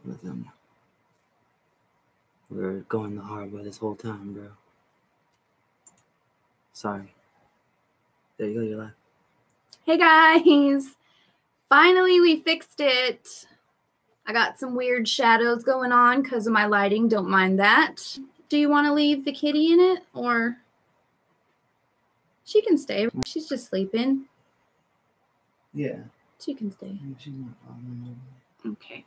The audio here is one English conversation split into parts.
with him. We're going the hard way this whole time, bro. Sorry. There you go, you're live. Hey guys, finally we fixed it. I got some weird shadows going on because of my lighting. Don't mind that. Do you want to leave the kitty in it, or she can stay? She's just sleeping. Yeah. She can stay. She's not following. Okay.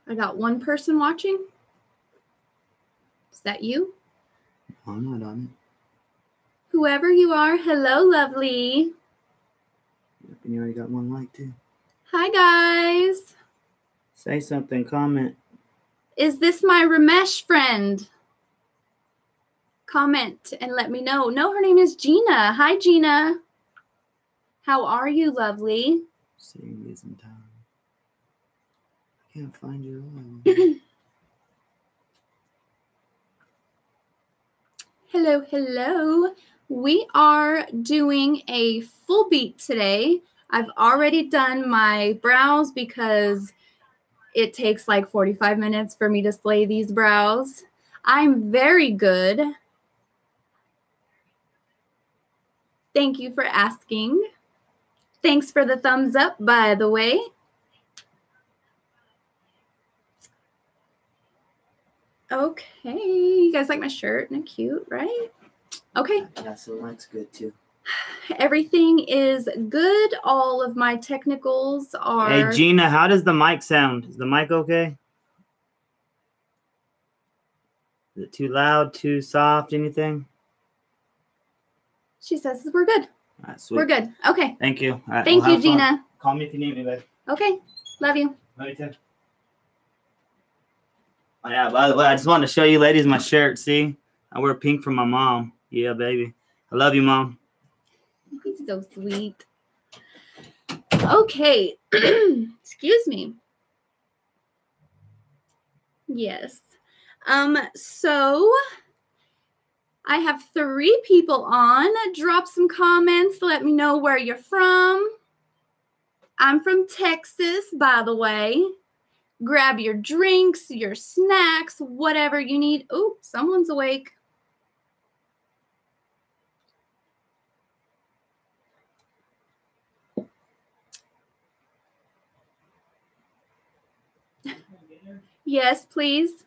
I got one person watching. Is that you? I'm not on it. Whoever you are, hello, lovely. Yep, and you already got one like, too. Hi, guys. Say something, comment. Is this my Ramesh friend? Comment and let me know. No, her name is Gina. Hi, Gina. How are you, lovely? Sitting in time. I can't find your oil. Hello, hello. We are doing a full beat today. I've already done my brows because it takes like 45 minutes for me to slay these brows. I'm very good. Thank you for asking. Thanks for the thumbs up, by the way. Okay, you guys like my shirt? Isn't it cute, right? Okay. Yeah, so it looks good too. Everything is good. All of my technicals are... Hey, Gina, how does the mic sound? Is the mic okay? Is it too loud, too soft, anything? She says we're good. All right, sweet. We're good. Okay. Thank you. All right, Thank you, Gina. Call me if you need me, babe. Okay. Love you. Love you too. Oh, yeah, by the way, I just wanted to show you ladies my shirt. See? I wear pink for my mom. Yeah, baby. I love you, Mom. He's so sweet. Okay. Excuse me. Yes. So I have 3 people on. Drop some comments. Let me know where you're from. I'm from Texas, by the way. Grab your drinks, your snacks, whatever you need. Oh, someone's awake. Yes, please.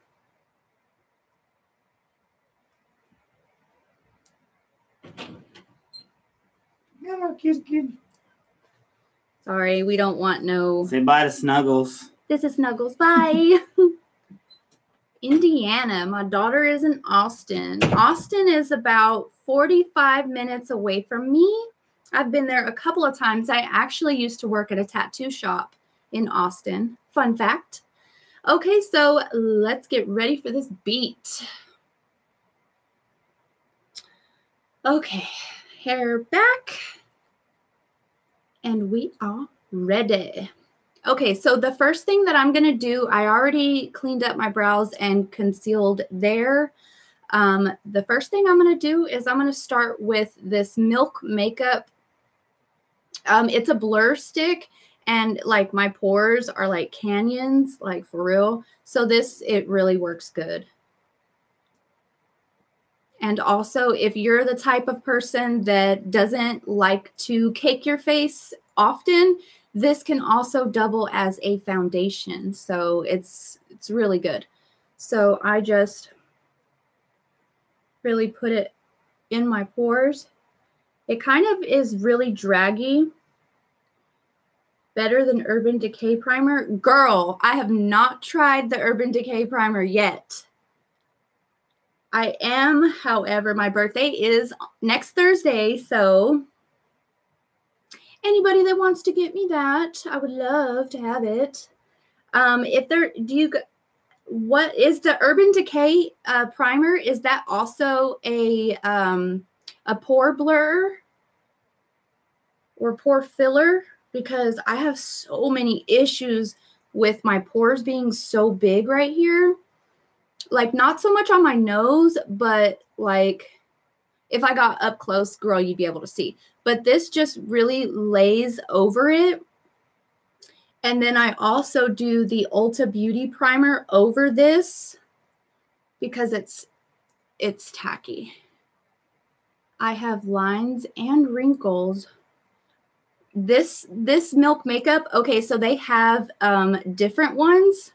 Sorry, we don't want no... Say bye to Snuggles. This is Snuggles. Bye. Indiana. My daughter is in Austin. Austin is about 45 minutes away from me. I've been there a couple of times. I actually used to work at a tattoo shop in Austin. Fun fact. Okay, so let's get ready for this beat. Okay, hair back. And we are ready. Okay, so the first thing that I'm going to do, I already cleaned up my brows and concealed there. The first thing I'm going to do is I'm going to start with this Milk Makeup. It's a blur stick, and like my pores are like canyons, like for real. So this, it really works good. And also, if you're the type of person that doesn't like to cake your face often, this can also double as a foundation. So it's really good. So I just really put it in my pores. It kind of is really draggy. Better than Urban Decay Primer. Girl, I have not tried the Urban Decay Primer yet. I am, however, my birthday is next Thursday, so anybody that wants to get me that, I would love to have it. What is the Urban Decay primer? Is that also a pore blur or pore filler? Because I have so many issues with my pores being so big right here. Like, not so much on my nose, but like if I got up close, girl, you'd be able to see. But this just really lays over it. And then I also do the Ulta Beauty Primer over this because it's tacky. I have lines and wrinkles. This Milk Makeup, okay, so they have different ones.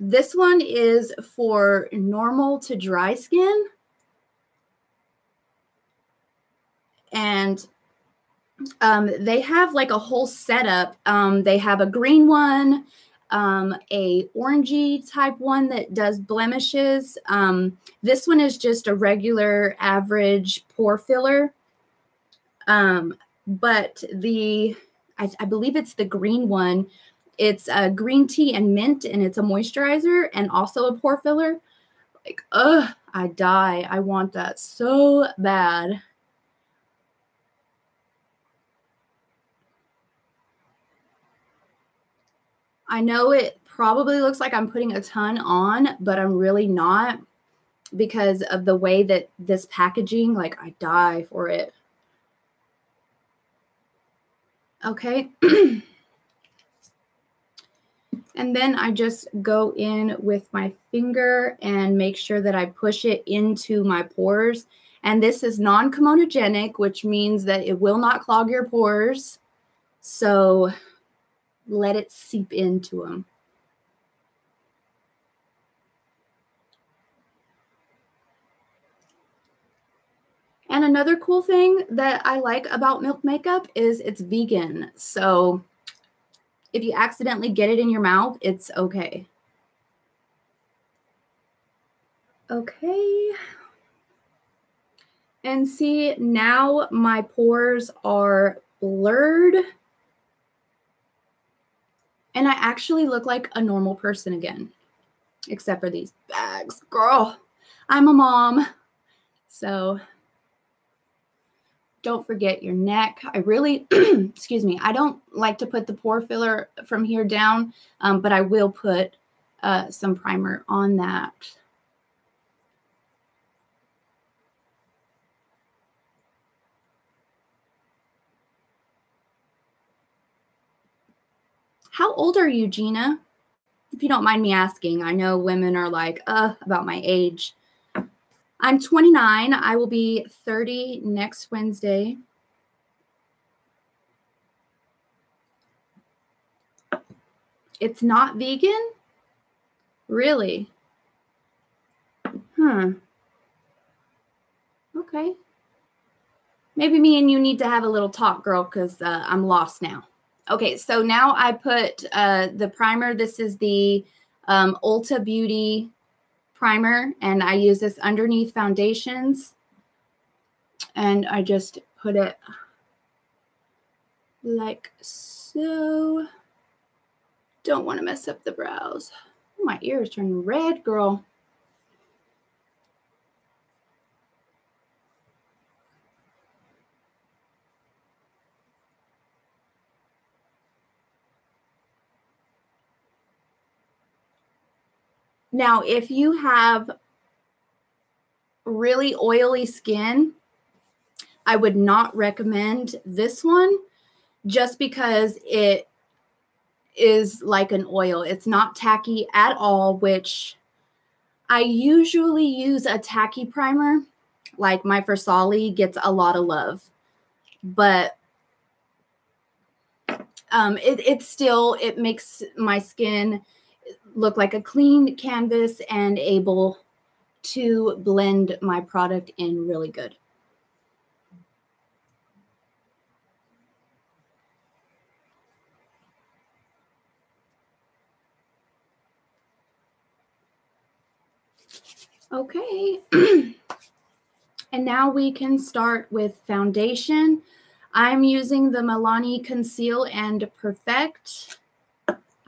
This one is for normal to dry skin. And they have like a whole setup. They have a green one, a orangey type one that does blemishes. This one is just a regular average pore filler. But I believe it's the green one. It's green tea and mint, and it's a moisturizer and also a pore filler. Like, I die. I want that so bad. I know it probably looks like I'm putting a ton on, but I'm really not because of the way that this packaging, like I die for it. Okay. And then I just go in with my finger and make sure that I push it into my pores. And this is non-comedogenic, which means that it will not clog your pores. So let it seep into them. And another cool thing that I like about Milk Makeup is it's vegan. So if you accidentally get it in your mouth, it's okay. Okay. And see, now my pores are blurred. And I actually look like a normal person again, except for these bags. Girl, I'm a mom. So don't forget your neck. I really, excuse me, I don't like to put the pore filler from here down, but I will put some primer on that. How old are you, Gina? If you don't mind me asking. I know women are like, about my age. I'm 29. I will be 30 next Wednesday. It's not vegan? Really? Okay. Maybe me and you need to have a little talk, girl, because I'm lost now. Okay, so now I put the primer. This is the Ulta Beauty primer, and I use this underneath foundations. And I just put it like so. Don't want to mess up the brows. Oh, my ear is turning red, girl. Now, if you have really oily skin, I would not recommend this one just because it is like an oil. It's not tacky at all, which I usually use a tacky primer. Like my Versali gets a lot of love, but it makes my skin look like a clean canvas and able to blend my product in really good. Okay. And now we can start with foundation. I'm using the Milani Conceal and Perfect.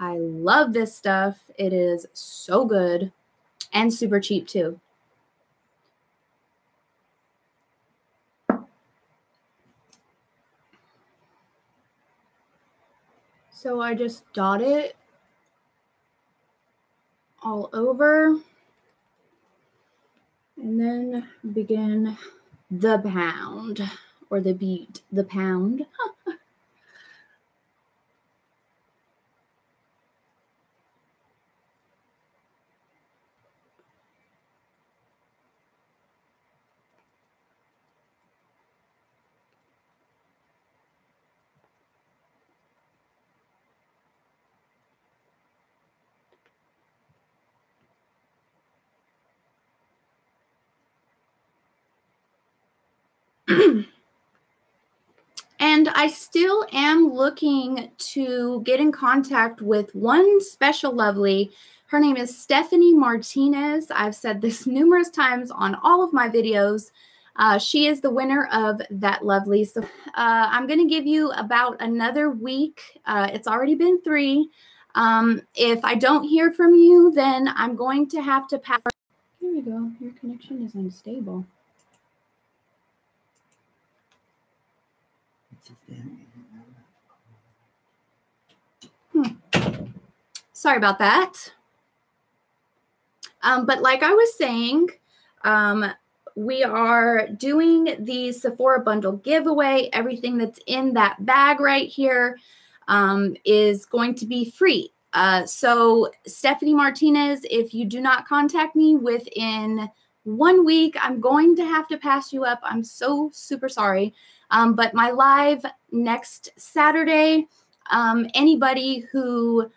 I love this stuff. It is so good and super cheap too. So I just dot it all over and then begin the pound or the beat, the pound. And I still am looking to get in contact with one special lovely. Her name is Stephanie Martinez. I've said this numerous times on all of my videos. She is the winner of that lovely. So I'm going to give you about another week. It's already been 3. If I don't hear from you, then I'm going to have to pass. Here we go. Your connection is unstable. Sorry about that. But like I was saying, we are doing the Sephora bundle giveaway. Everything that's in that bag right here is going to be free. So Stephanie Martinez, if you do not contact me within 1 week, I'm going to have to pass you up. I'm so super sorry. But my live next Saturday, anybody who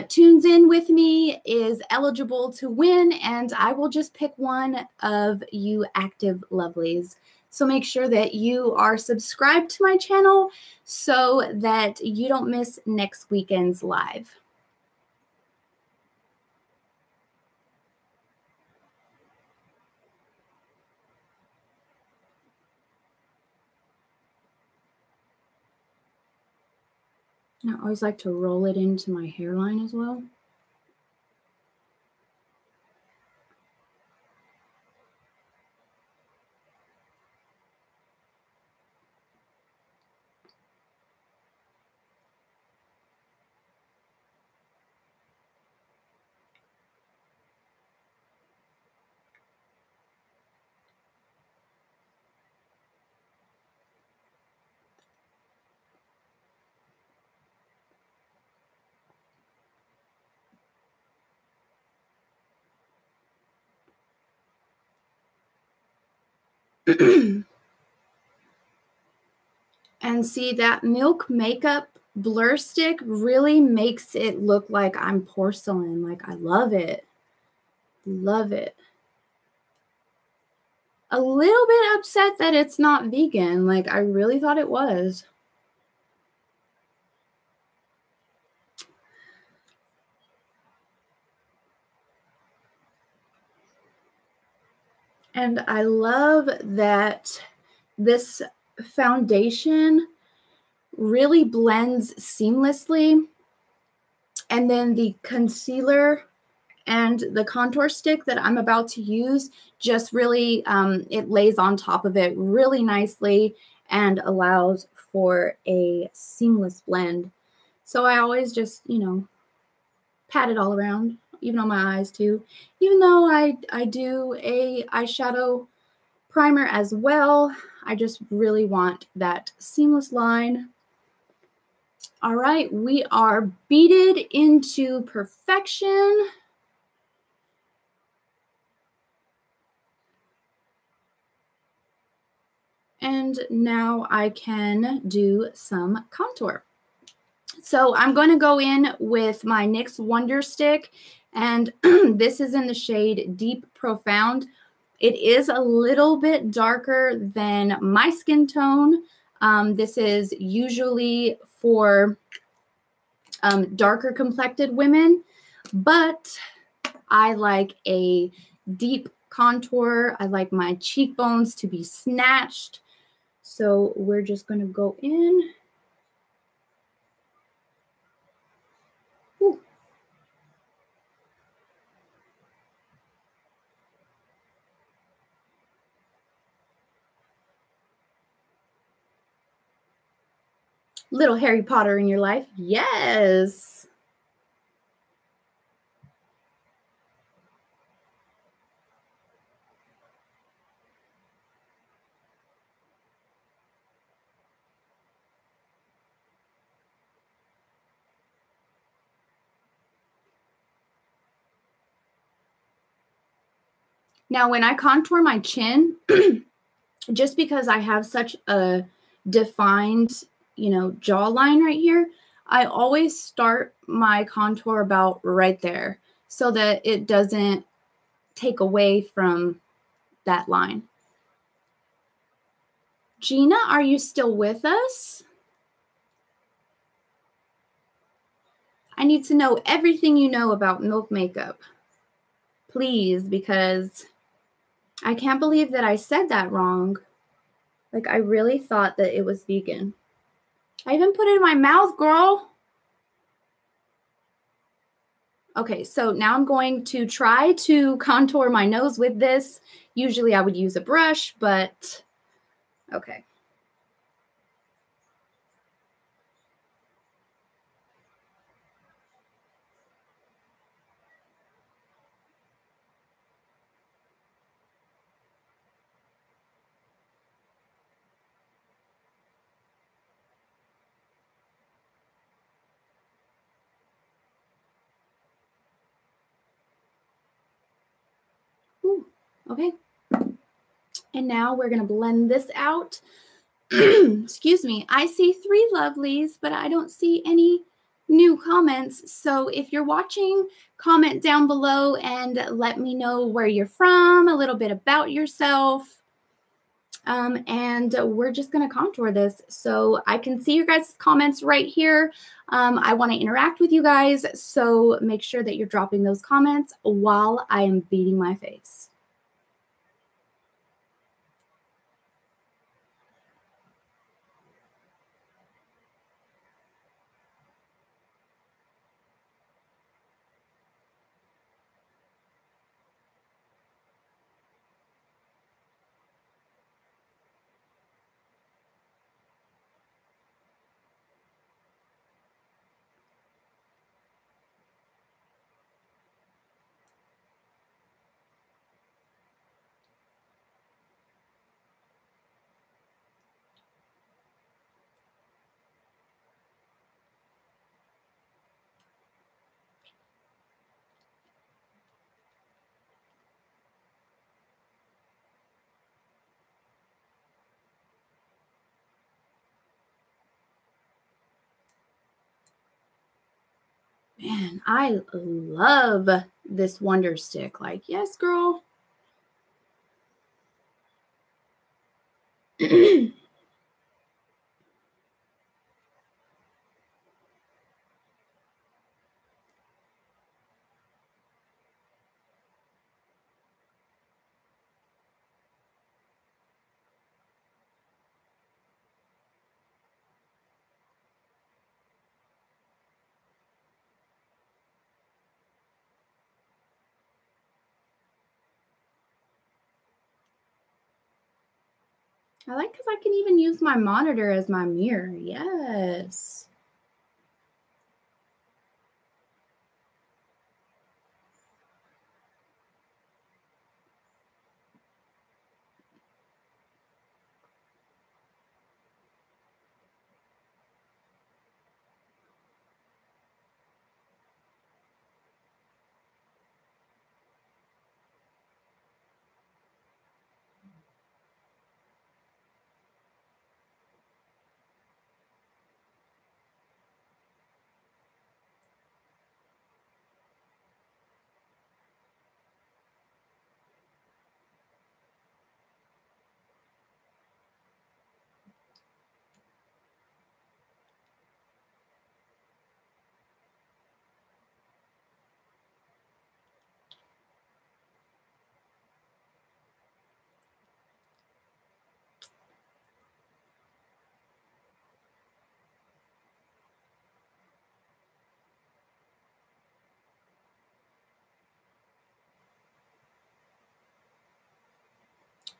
tunes in with me is eligible to win, and I will just pick one of you active lovelies. So make sure that you are subscribed to my channel so that you don't miss next weekend's live. I always like to roll it into my hairline as well. And see, that Milk Makeup blur stick really makes it look like I'm porcelain. Like, I love it. Love it. A little bit upset that it's not vegan. Like, I really thought it was. And I love that this foundation really blends seamlessly. And then the concealer and the contour stick that I'm about to use just really, it lays on top of it really nicely and allows for a seamless blend. So I always just, you know, pat it all around, even on my eyes too. Even though I do a eyeshadow primer as well, I just really want that seamless line. All right, we are beaded into perfection. And now I can do some contour. So I'm going to go in with my NYX Wonder Stick, and this is in the shade Deep Profound. It is a little bit darker than my skin tone. This is usually for darker complected women, but I like a deep contour. I like my cheekbones to be snatched. So we're just going to go in. Ooh. Little Harry Potter in your life? Yes. Now, when I contour my chin, just because I have such a defined, you know, jawline right here, I always start my contour about right there so that it doesn't take away from that line. Gina, are you still with us? I need to know everything you know about milk makeup. Please, because I can't believe that I said that wrong. Like, I really thought that it was vegan. I even put it in my mouth, girl. Okay, so now I'm going to try to contour my nose with this. Usually I would use a brush, but okay. Ooh, okay. And now we're going to blend this out. Excuse me. I see 3 lovelies, but I don't see any new comments. So if you're watching, comment down below and let me know where you're from, a little bit about yourself. And we're just going to contour this. So I can see your guys' comments right here. I want to interact with you guys. So make sure that you're dropping those comments while I am beating my face. Man, I love this Wonder Stick. Like, yes, girl. I like because I can even use my monitor as my mirror. Yes.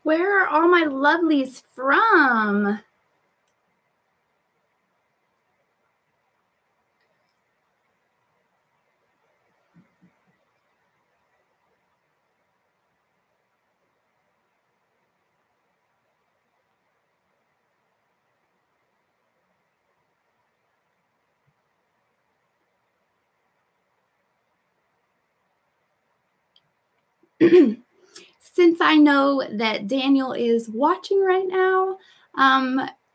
Where are all my lovelies from? Since I know that Daniel is watching right now,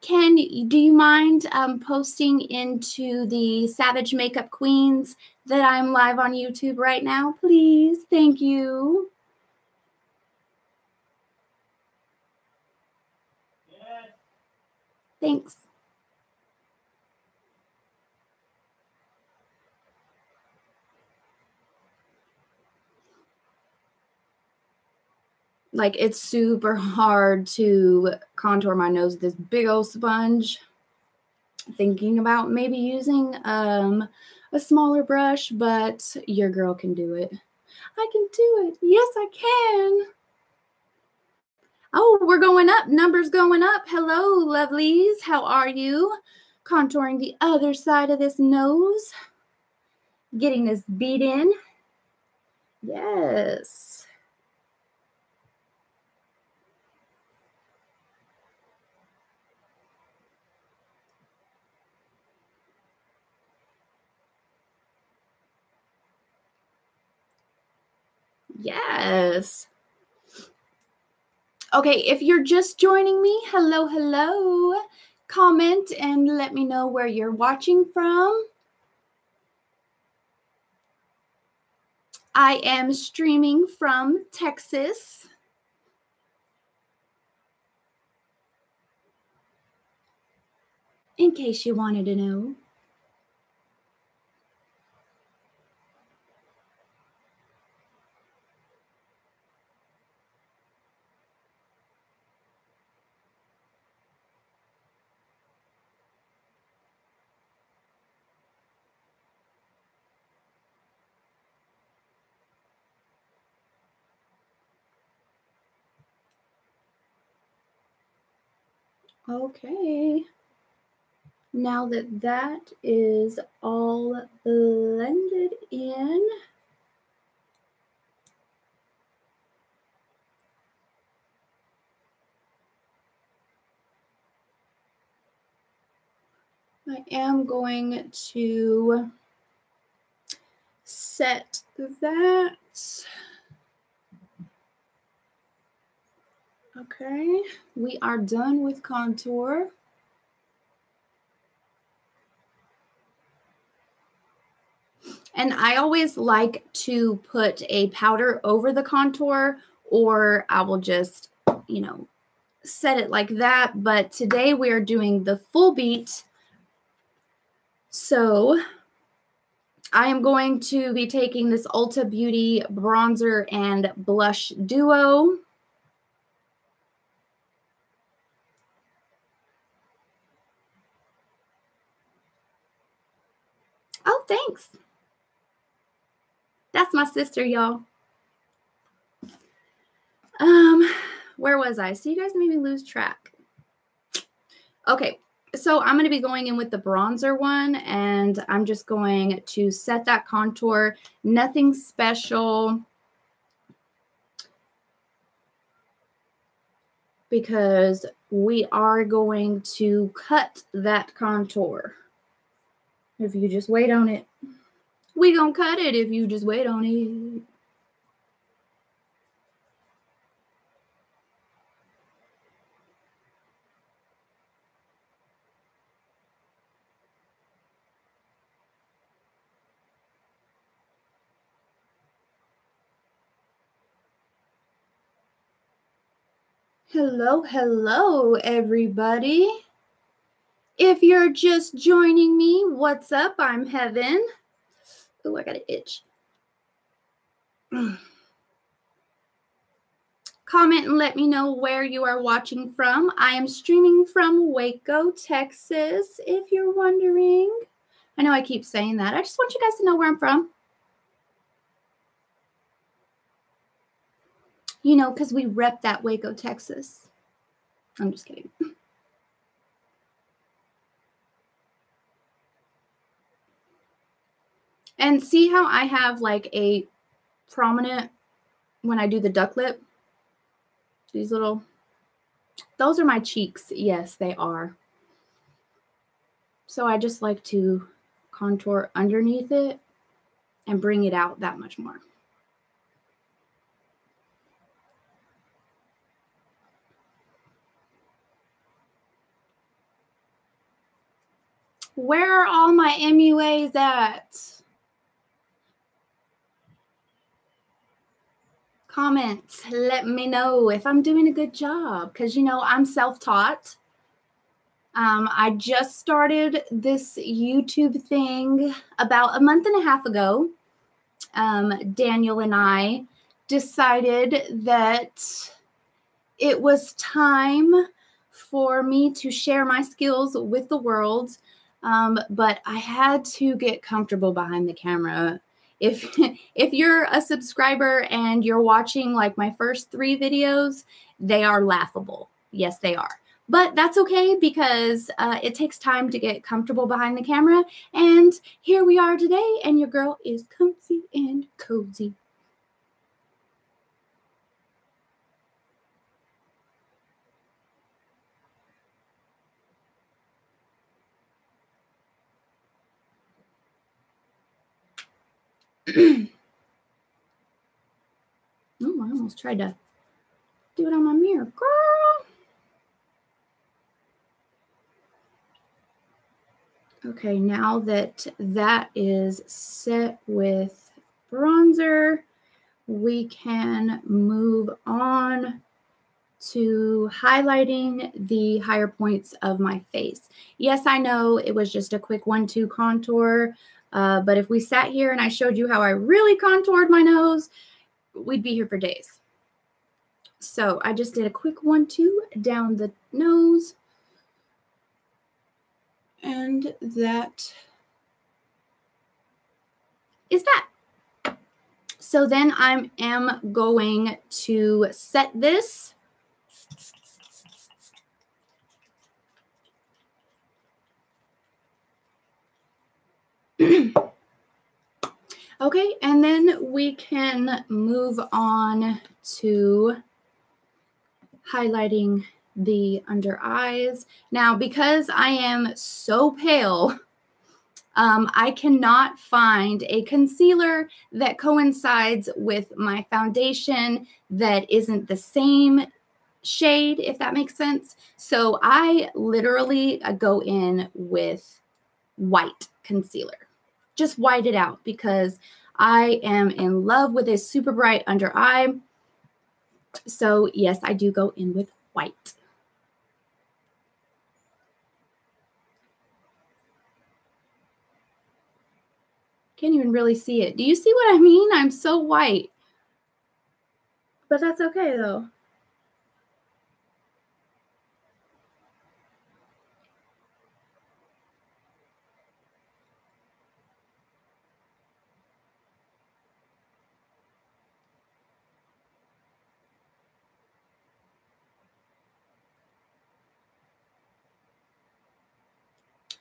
do you mind posting into the Savage Makeup Queens that I'm live on YouTube right now, please? Thank you. Thanks. Like, it's super hard to contour my nose with this big old sponge. Thinking about maybe using a smaller brush, but your girl can do it. I can do it. Yes, I can. Oh, we're going up. Numbers going up. Hello, lovelies. How are you? Contouring the other side of this nose. Getting this bead in. Yes. Yes. Okay, if you're just joining me, hello, hello. Comment and let me know where you're watching from. I am streaming from Texas. In case you wanted to know. Okay. Now that that is all blended in, I am going to set that. Okay, we are done with contour. And I always like to put a powder over the contour, or I will just, set it like that. But today we are doing the full beat. So I am going to be taking this Ulta Beauty bronzer and blush duo. Oh, thanks. That's my sister, y'all. Where was I? So you guys made me lose track. Okay, so I'm going to be going in with the bronzer one, and I'm just going to set that contour. Nothing special, because we are going to cut that contour. If you just wait on it. We gonna cut it if you just wait on it. Hello, hello, everybody. If you're just joining me, what's up? I'm Heaven. Oh, I got an itch. Comment and let me know where you are watching from. I am streaming from Waco, Texas, if you're wondering. I know I keep saying that. I just want you guys to know where I'm from. Because we rep that Waco, Texas. I'm just kidding. And see how I have like a prominent, when I do the duck lip, these little, those are my cheeks. Yes, they are. So I just like to contour underneath it and bring it out that much more. Where are all my MUAs at? Comments, let me know if I'm doing a good job, because I'm self-taught. I just started this YouTube thing about a month and a half ago. Daniel and I decided that it was time for me to share my skills with the world, but I had to get comfortable behind the camera. If you're a subscriber and you're watching like my first 3 videos, they are laughable. Yes, they are. But that's okay because it takes time to get comfortable behind the camera. And here we are today, and your girl is comfy and cozy. Oh, I almost tried to do it on my mirror, girl. Okay, now that that is set with bronzer, we can move on to highlighting the higher points of my face. Yes, I know it was just a quick 1-2 contour, but if we sat here and I showed you how I really contoured my nose, we'd be here for days. So I just did a quick 1-2 down the nose. And that is that. So then I am going to set this. Okay, and then we can move on to highlighting the under eyes. Now, because I am so pale, I cannot find a concealer that coincides with my foundation that isn't the same shade, if that makes sense. So I literally go in with white concealer. Just white it out because I am in love with a super bright under eye. So yes, I do go in with white. Can't even really see it. Do you see what I mean? I'm so white. But that's okay though.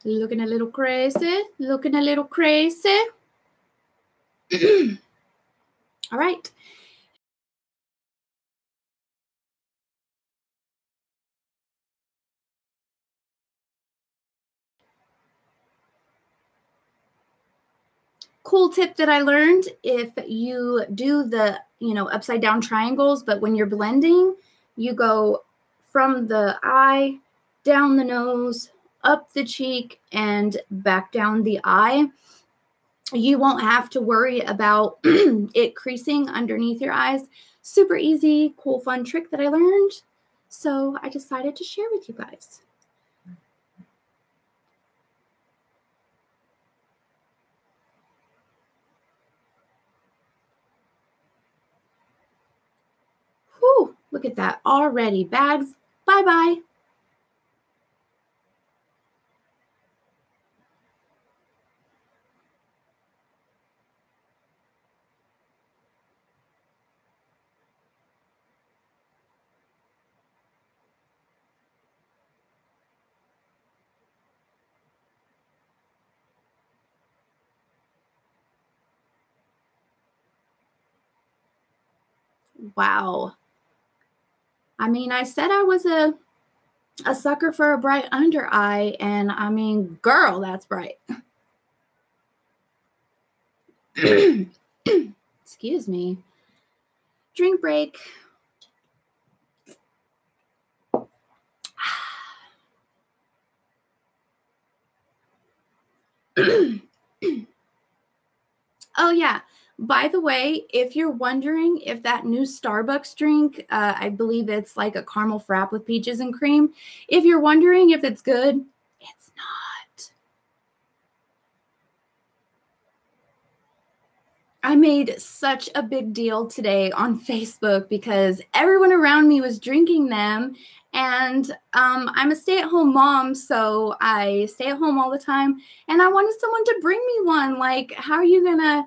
Looking a little crazy. Looking a little crazy. All right. Cool tip that I learned, if you do the, upside down triangles, but when you're blending, you go from the eye, down the nose, up the cheek, and back down the eye. You won't have to worry about it creasing underneath your eyes. Super easy, cool, fun trick that I learned. So I decided to share with you guys. Whew, look at that already. Bags, bye-bye. Wow. I mean, I said I was a sucker for a bright under eye, and I mean, girl, that's bright. Excuse me. Drink break. Oh, yeah. By the way, if you're wondering if that new Starbucks drink, I believe it's like a caramel frap with peaches and cream. If you're wondering if it's good, it's not. I made such a big deal today on Facebook because everyone around me was drinking them. And I'm a stay-at-home mom, so I stay at home all the time. And I wanted someone to bring me one. Like, how are you going to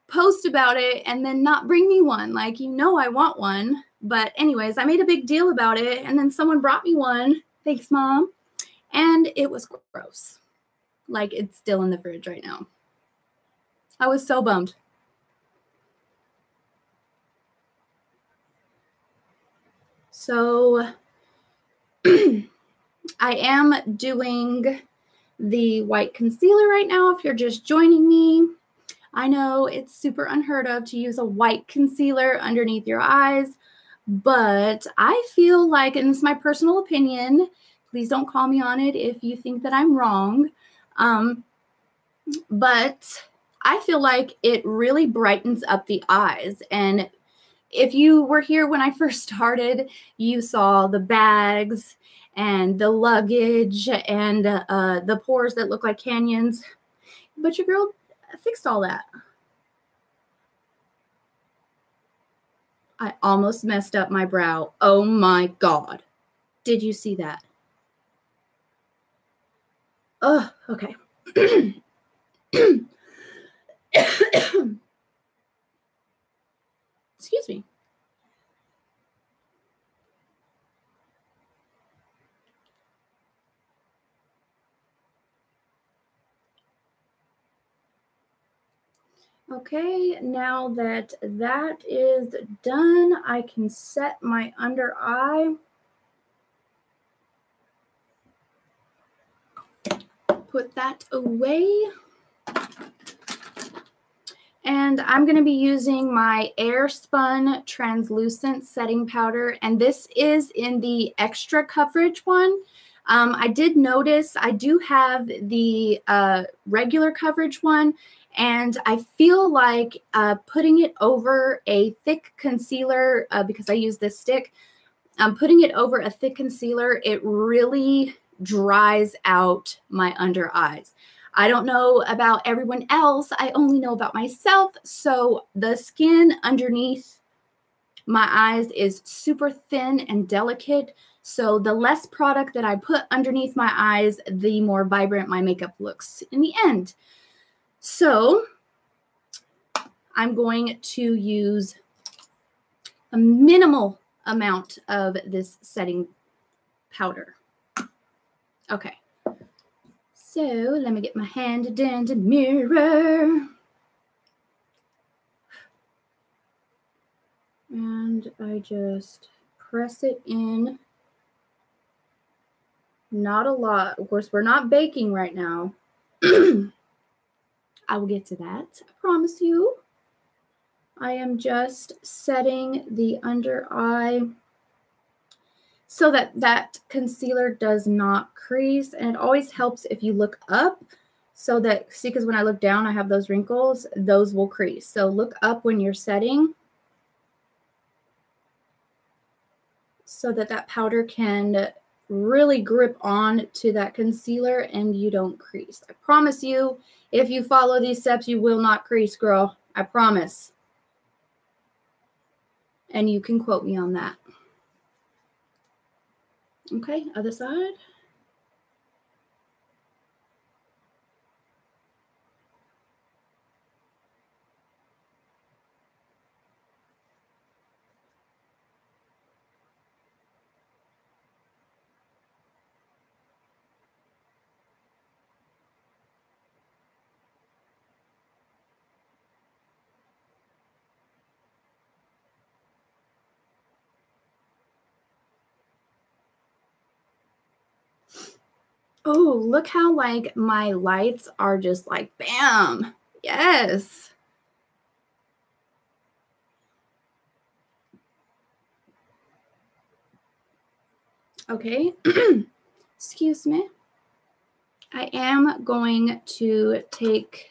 post about it and then not bring me one? Like, you know I want one. But anyways, I made a big deal about it, and then someone brought me one. Thanks, Mom. And it was gross. Like, it's still in the fridge right now. I was so bummed. So I am doing the white concealer right now if you're just joining me. I know it's super unheard of to use a white concealer underneath your eyes, but I feel like, and this is my personal opinion, please don't call me on it if you think that I'm wrong, but I feel like it really brightens up the eyes. And if you were here when I first started, you saw the bags and the luggage and the pores that look like canyons, but your girl fixed all that. I almost messed up my brow. Oh my God. Did you see that? Oh, okay. Excuse me. Okay, now that that is done, I can set my under eye. Put that away. And I'm going to be using my Airspun translucent setting powder, and this is in the extra coverage one. I did notice I do have the regular coverage one, and I feel like putting it over a thick concealer, because I use this stick, putting it over a thick concealer, it really dries out my under eyes. I don't know about everyone else. I only know about myself. So the skin underneath my eyes is super thin and delicate. So the less product that I put underneath my eyes, the more vibrant my makeup looks in the end. So I'm going to use a minimal amount of this setting powder. Okay. So let me get my hand down to mirror. And I just press it in. Not a lot. Of course, we're not baking right now. I will get to that. I promise you. I am just setting the under eye so that that concealer does not crease. And it always helps if you look up so that, see, because when I look down, I have those wrinkles, those will crease. So look up when you're setting so that that powder can really grip on to that concealer and you don't crease. I promise you, if you follow these steps, you will not crease, girl. I promise. And you can quote me on that. Okay, other side. Oh, look how like my lights are just like, bam. Yes. Okay. Excuse me. I am going to take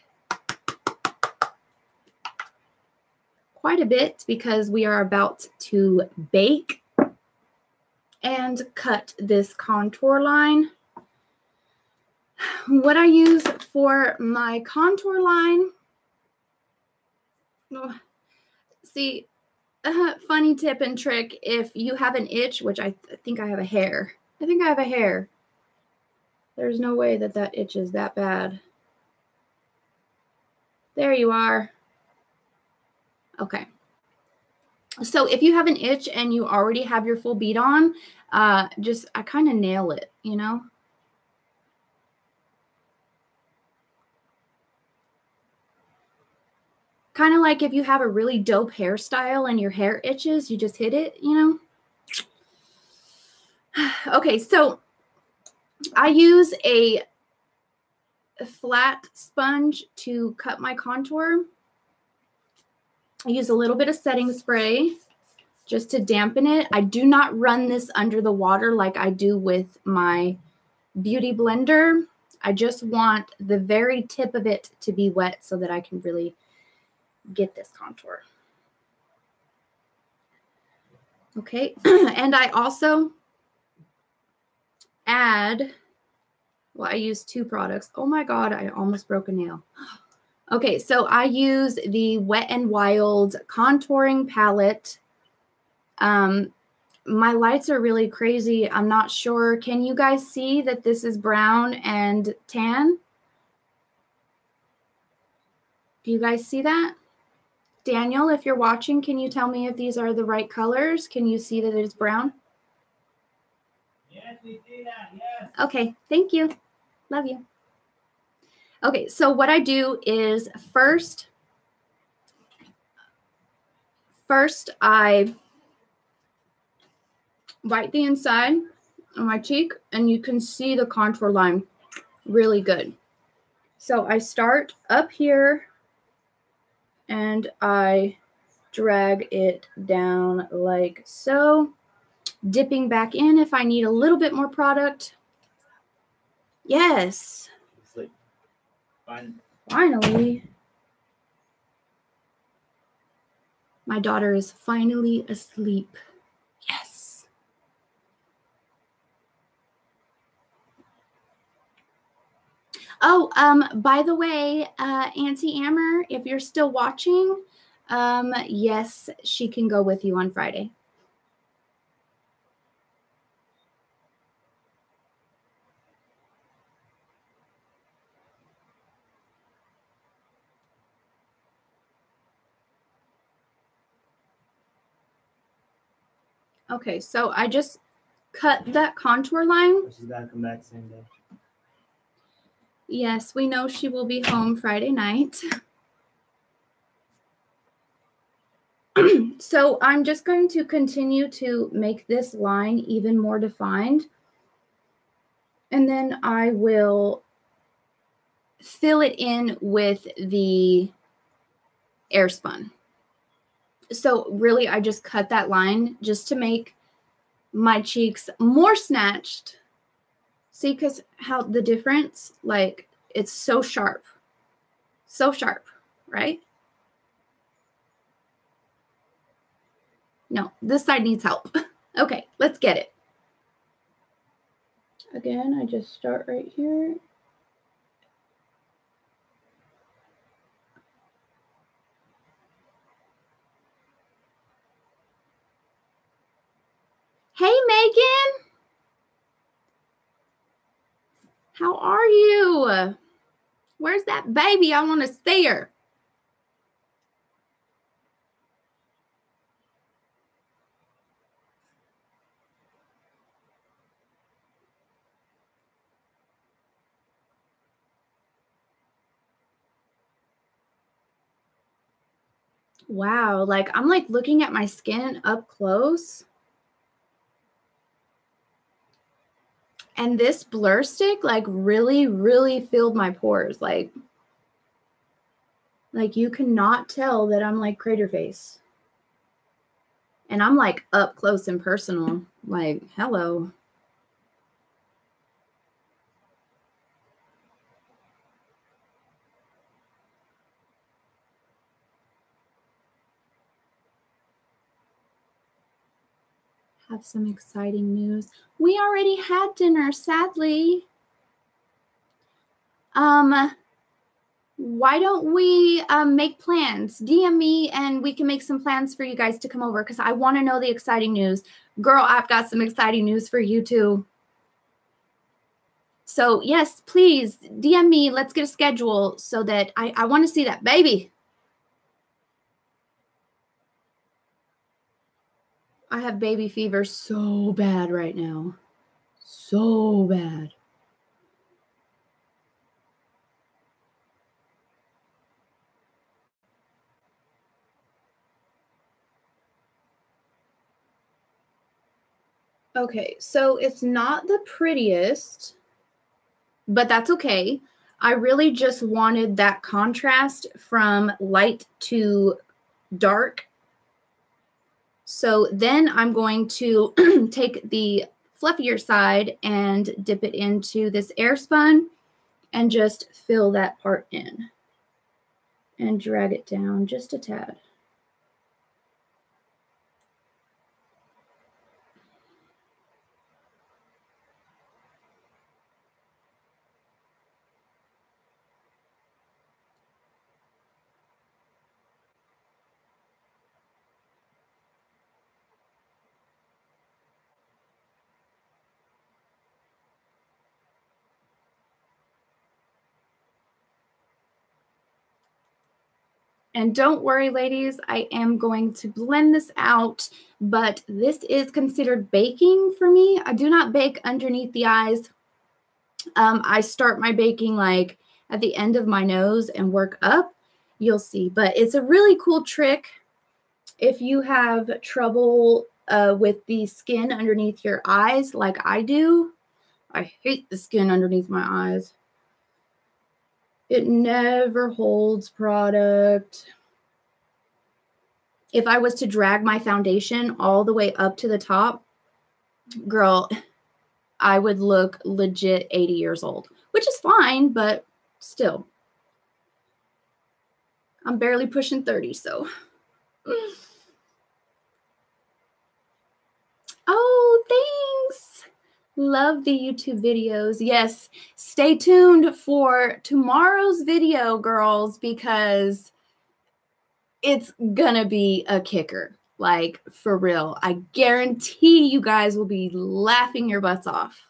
quite a bit because we are about to bake and cut this contour line. What I use for my contour line, see, funny tip and trick, if you have an itch, which I think I have a hair. I think I have a hair. There's no way that that itch is that bad. There you are. Okay. So if you have an itch and you already have your full bead on, I kind of nail it, you know? Kind of like if you have a really dope hairstyle and your hair itches, you just hit it, you know? Okay, so I use a flat sponge to cut my contour. I use a little bit of setting spray just to dampen it. I do not run this under the water like I do with my beauty blender. I just want the very tip of it to be wet so that I can really get this contour. Okay, and I also add, well, I use 2 products. Oh my God, I almost broke a nail. Okay, so I use the Wet n Wild contouring palette. My lights are really crazy. I'm not sure. Can you guys see that this is brown and tan? Do you guys see that? Daniel, if you're watching, can you tell me if these are the right colors? Can you see that it's brown? Yes, we see that. Yes. Okay, thank you. Love you. Okay, so what I do is first I wipe the inside of my cheek, and you can see the contour line really good. So I start up here, and I drag it down like so, dipping back in if I need a little bit more product. Yes. Finally. My daughter is finally asleep. Yes. Oh, by the way, Auntie Amber, if you're still watching, yes, she can go with you on Friday. Okay, so I just cut that contour line. She's got to come back same day. Yes, we know she will be home Friday night. So I'm just going to continue to make this line even more defined. And then I will fill it in with the air spun. So really, I just cut that line just to make my cheeks more snatched. See, because how the difference, like, it's so sharp, right? No, this side needs help. Okay, let's get it. Again, I just start right here. Hey, Megan. How are you? Where's that baby? I want to see her. Wow, like I'm like looking at my skin up close. And this blur stick like really, really filled my pores. Like you cannot tell that I'm like crater face. And I'm like up close and personal. Like, hello. have some exciting news. We already had dinner, sadly. Why don't we make plans? DM me and we can make some plans for you guys to come over because I want to know the exciting news. Girl, I've got some exciting news for you too. So yes, please DM me. Let's get a schedule so that I want to see that baby. I have baby fever so bad right now. So bad. Okay, so it's not the prettiest, but that's okay. I really just wanted that contrast from light to dark. So then I'm going to take the fluffier side and dip it into this air spun and just fill that part in and drag it down just a tad. And don't worry, ladies, I am going to blend this out, but this is considered baking for me. I do not bake underneath the eyes. I start my baking like at the end of my nose and work up. You'll see, but it's a really cool trick if you have trouble with the skin underneath your eyes like I do. I hate the skin underneath my eyes. It never holds product. If I was to drag my foundation all the way up to the top, girl, I would look legit 80 years old, which is fine, but still. I'm barely pushing 30, so. Oh, thanks. Love the YouTube videos. Yes, stay tuned for tomorrow's video, girls, because it's gonna be a kicker. Like, for real. I guarantee you guys will be laughing your butts off.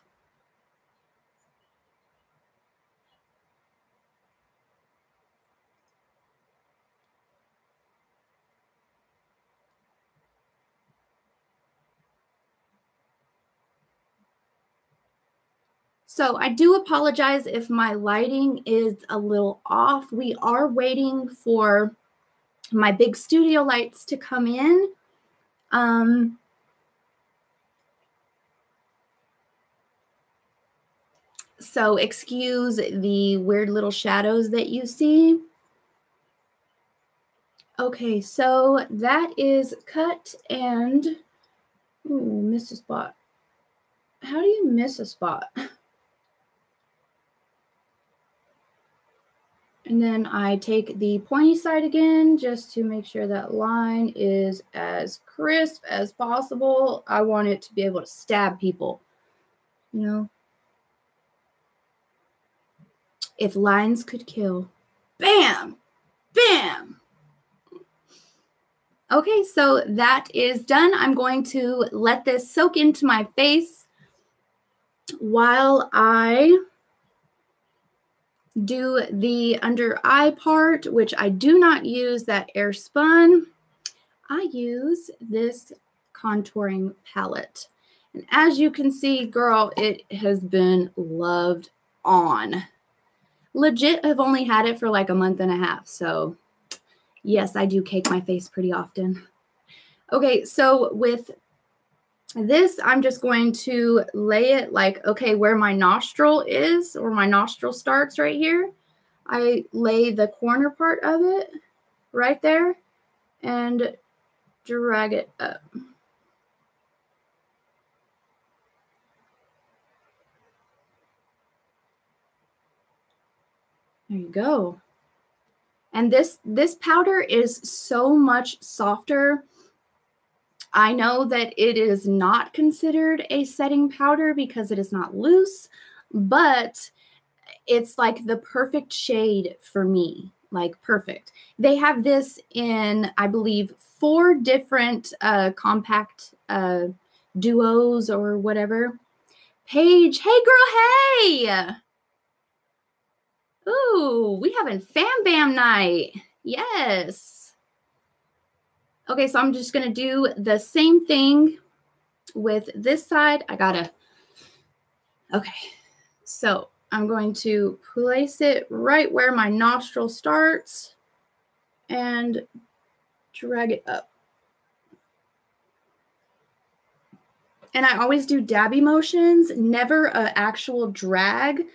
So I do apologize if my lighting is a little off. We are waiting for my big studio lights to come in. So excuse the weird little shadows that you see. Okay, so that is cut and, ooh, missed a spot. How do you miss a spot? And then I take the pointy side again just to make sure that line is as crisp as possible. I want it to be able to stab people, you know? If lines could kill. Bam! Bam! Okay, so that is done. I'm going to let this soak into my face while I do the under eye part, which I do not use that air spun. I use this contouring palette. And as you can see, girl, it has been loved on. Legit, I've only had it for like a month and a half. So yes, I do cake my face pretty often. Okay, so with this, I'm just going to lay it like, okay, where my nostril is, or my nostril starts right here. I lay the corner part of it right there and drag it up. There you go. And this powder is so much softer I know that it is not considered a setting powder because it is not loose, but it's like the perfect shade for me, like perfect. They have this in, I believe, 4 different compact duos or whatever. Paige, hey girl, hey! Ooh, we having Fam Bam night. Yes. Okay, so I'm just going to do the same thing with this side. Okay, so I'm going to place it right where my nostril starts and drag it up. And I always do dabby motions, never an actual drag,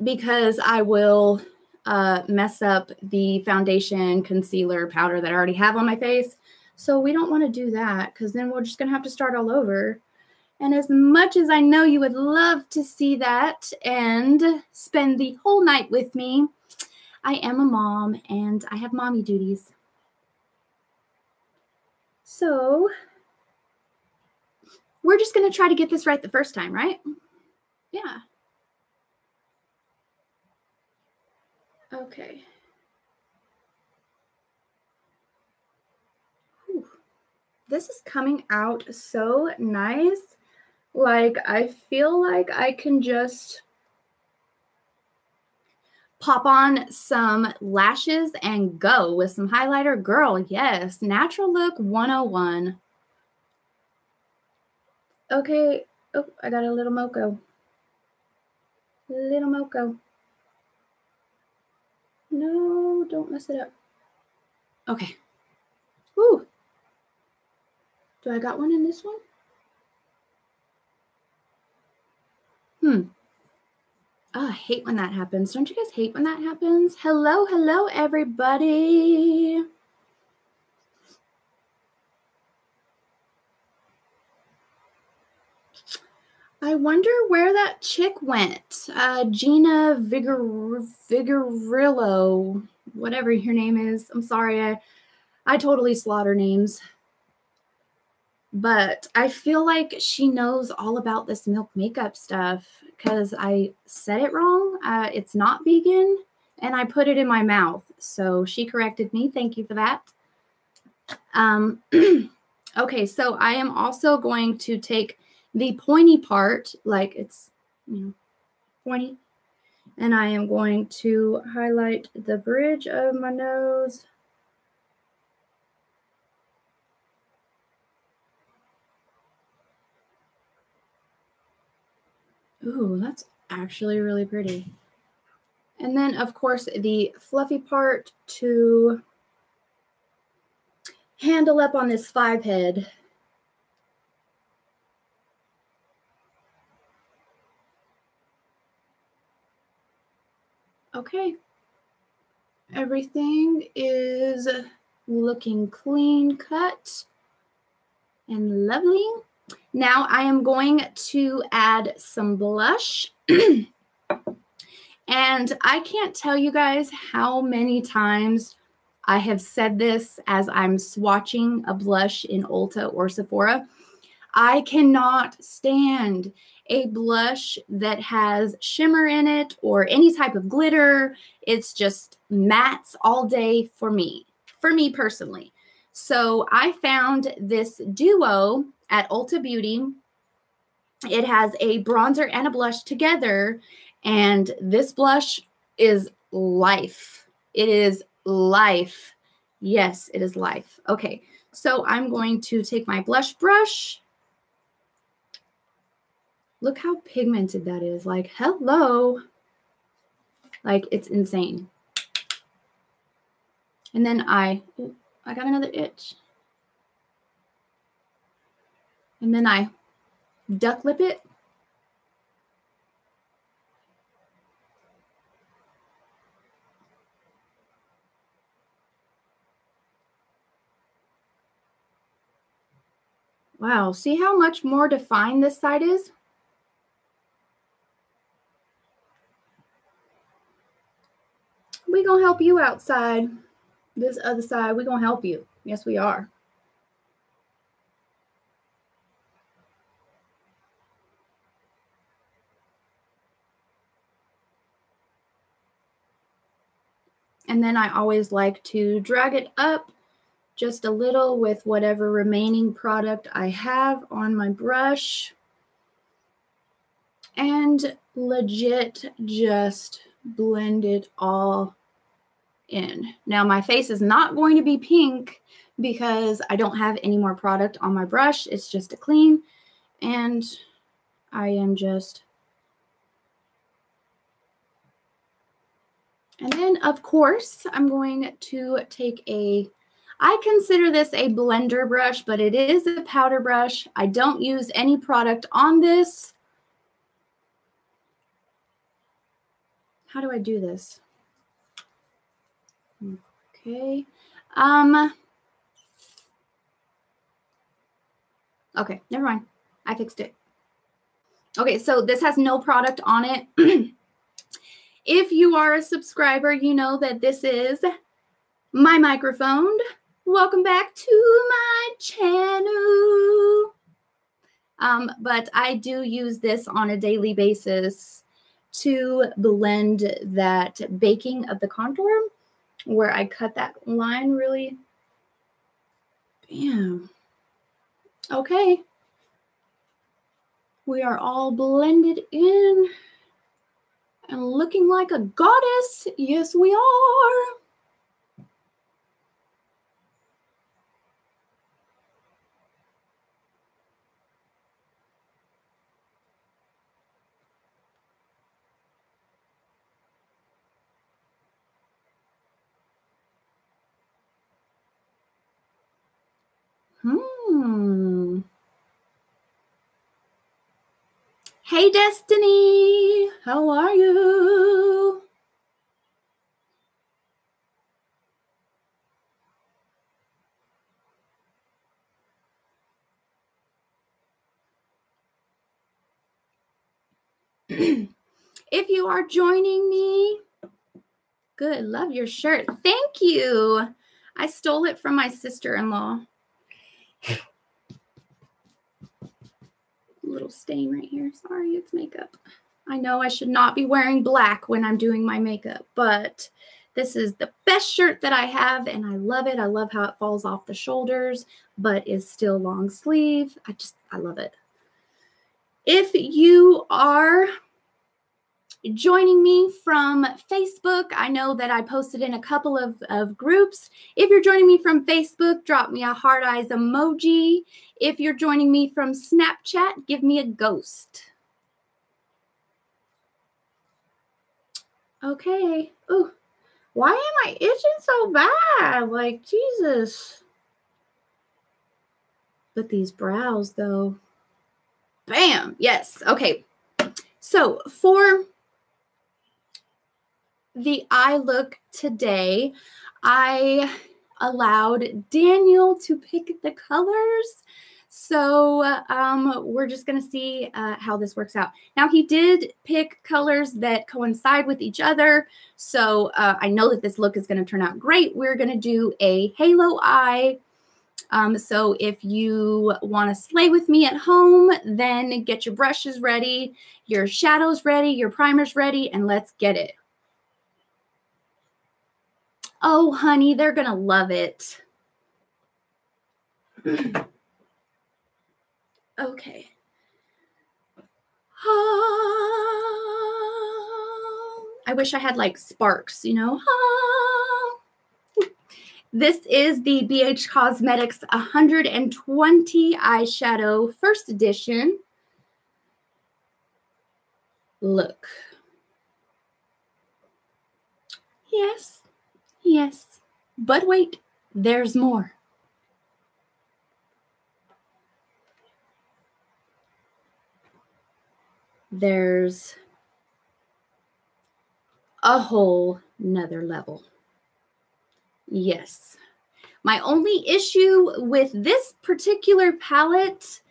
because I will mess up the foundation, concealer, powder that I already have on my face. So we don't want to do that, because then we're just going to have to start all over. And as much as I know you would love to see that and spend the whole night with me, I am a mom and I have mommy duties. So we're just going to try to get this right the first time, right? Yeah. Okay. Whew. This is coming out so nice. Like, I feel like I can just pop on some lashes and go with some highlighter. Girl, yes. Natural look 101. Okay. Oh, I got a little moco. Little moco. No, don't mess it up. Okay. Whew. Do I got one in this one? Oh, I hate when that happens. Don't you guys hate when that happens? Hello, hello, everybody. I wonder where that chick went. Gina Vigorillo, whatever your name is. I'm sorry, I totally slaughter names. But I feel like she knows all about this Milk makeup stuff because I said it wrong. It's not vegan, and I put it in my mouth. So she corrected me. Thank you for that. Okay, so I am also going to take the pointy part, like it's, pointy, and I am going to highlight the bridge of my nose. Ooh, that's actually really pretty. And then, of course, the fluffy part to handle up on this 5 head. Okay. Everything is looking clean cut and lovely. Now I am going to add some blush. And I can't tell you guys how many times I have said this as I'm swatching a blush in Ulta or Sephora. I cannot stand a blush that has shimmer in it or any type of glitter. It's just mattes all day for me personally. So I found this duo at Ulta Beauty. It has a bronzer and a blush together, and this blush is life. It is life. Yes, it is life. Okay, so I'm going to take my blush brush. Look how pigmented that is. Like, hello. Like, it's insane. And then I got another itch. And then I duck lip it. Wow, see how much more defined this side is? We gonna help you outside. This other side, we gonna help you. Yes, we are. And then I always like to drag it up just a little with whatever remaining product I have on my brush. And legit just blend it all in. Now my face is not going to be pink because I don't have any more product on my brush. It's just a clean, and I am just, and then of course I'm going to take I consider this a blender brush, but it is a powder brush. I don't use any product on this. How do I do this? Okay. Okay, never mind. I fixed it. Okay, so this has no product on it. If you are a subscriber, you know that this is my microphone. Welcome back to my channel. But I do use this on a daily basis to blend that baking of the contour, where I cut that line really. Bam. Okay. We are all blended in and looking like a goddess. Yes, we are. Hey, Destiny, how are you? If you are joining me, good, love your shirt. Thank you. I stole it from my sister-in-law. Little stain right here. Sorry, it's makeup. I know I should not be wearing black when I'm doing my makeup, but this is the best shirt that I have, and I love it. I love how it falls off the shoulders, but is still long sleeve. I love it. If you are joining me from Facebook, I know that I posted in a couple of groups. If you're joining me from Facebook, drop me a heart eyes emoji. If you're joining me from Snapchat, give me a ghost. Okay. Oh, why am I itching so bad? Like, Jesus. But these brows, though. Bam. Yes. Okay. So for the eye look today, I allowed Daniel to pick the colors. So we're just going to see how this works out. Now, he did pick colors that coincide with each other. So I know that this look is going to turn out great. We're going to do a halo eye. So if you want to slay with me at home, then get your brushes ready, your shadows ready, your primers ready, and let's get it. Oh, honey, they're going to love it. Okay. I wish I had like sparks, you know. This is the BH Cosmetics 120 eyeshadow first edition. Look. Yes, yes, but wait, there's more. There's a whole nother level. Yes. My only issue with this particular palette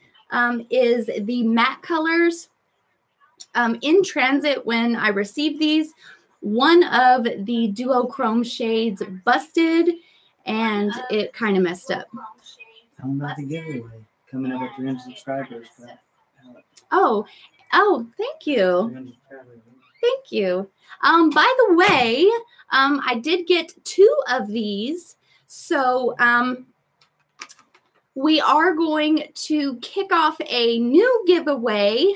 is the matte colors. In transit, when I received these, one of the duochrome shades busted and it kind of messed up. Tell them about the giveaway coming up at 300 subscribers. Oh, thank you. Thank you. By the way, I did get 2 of these. So we are going to kick off a new giveaway.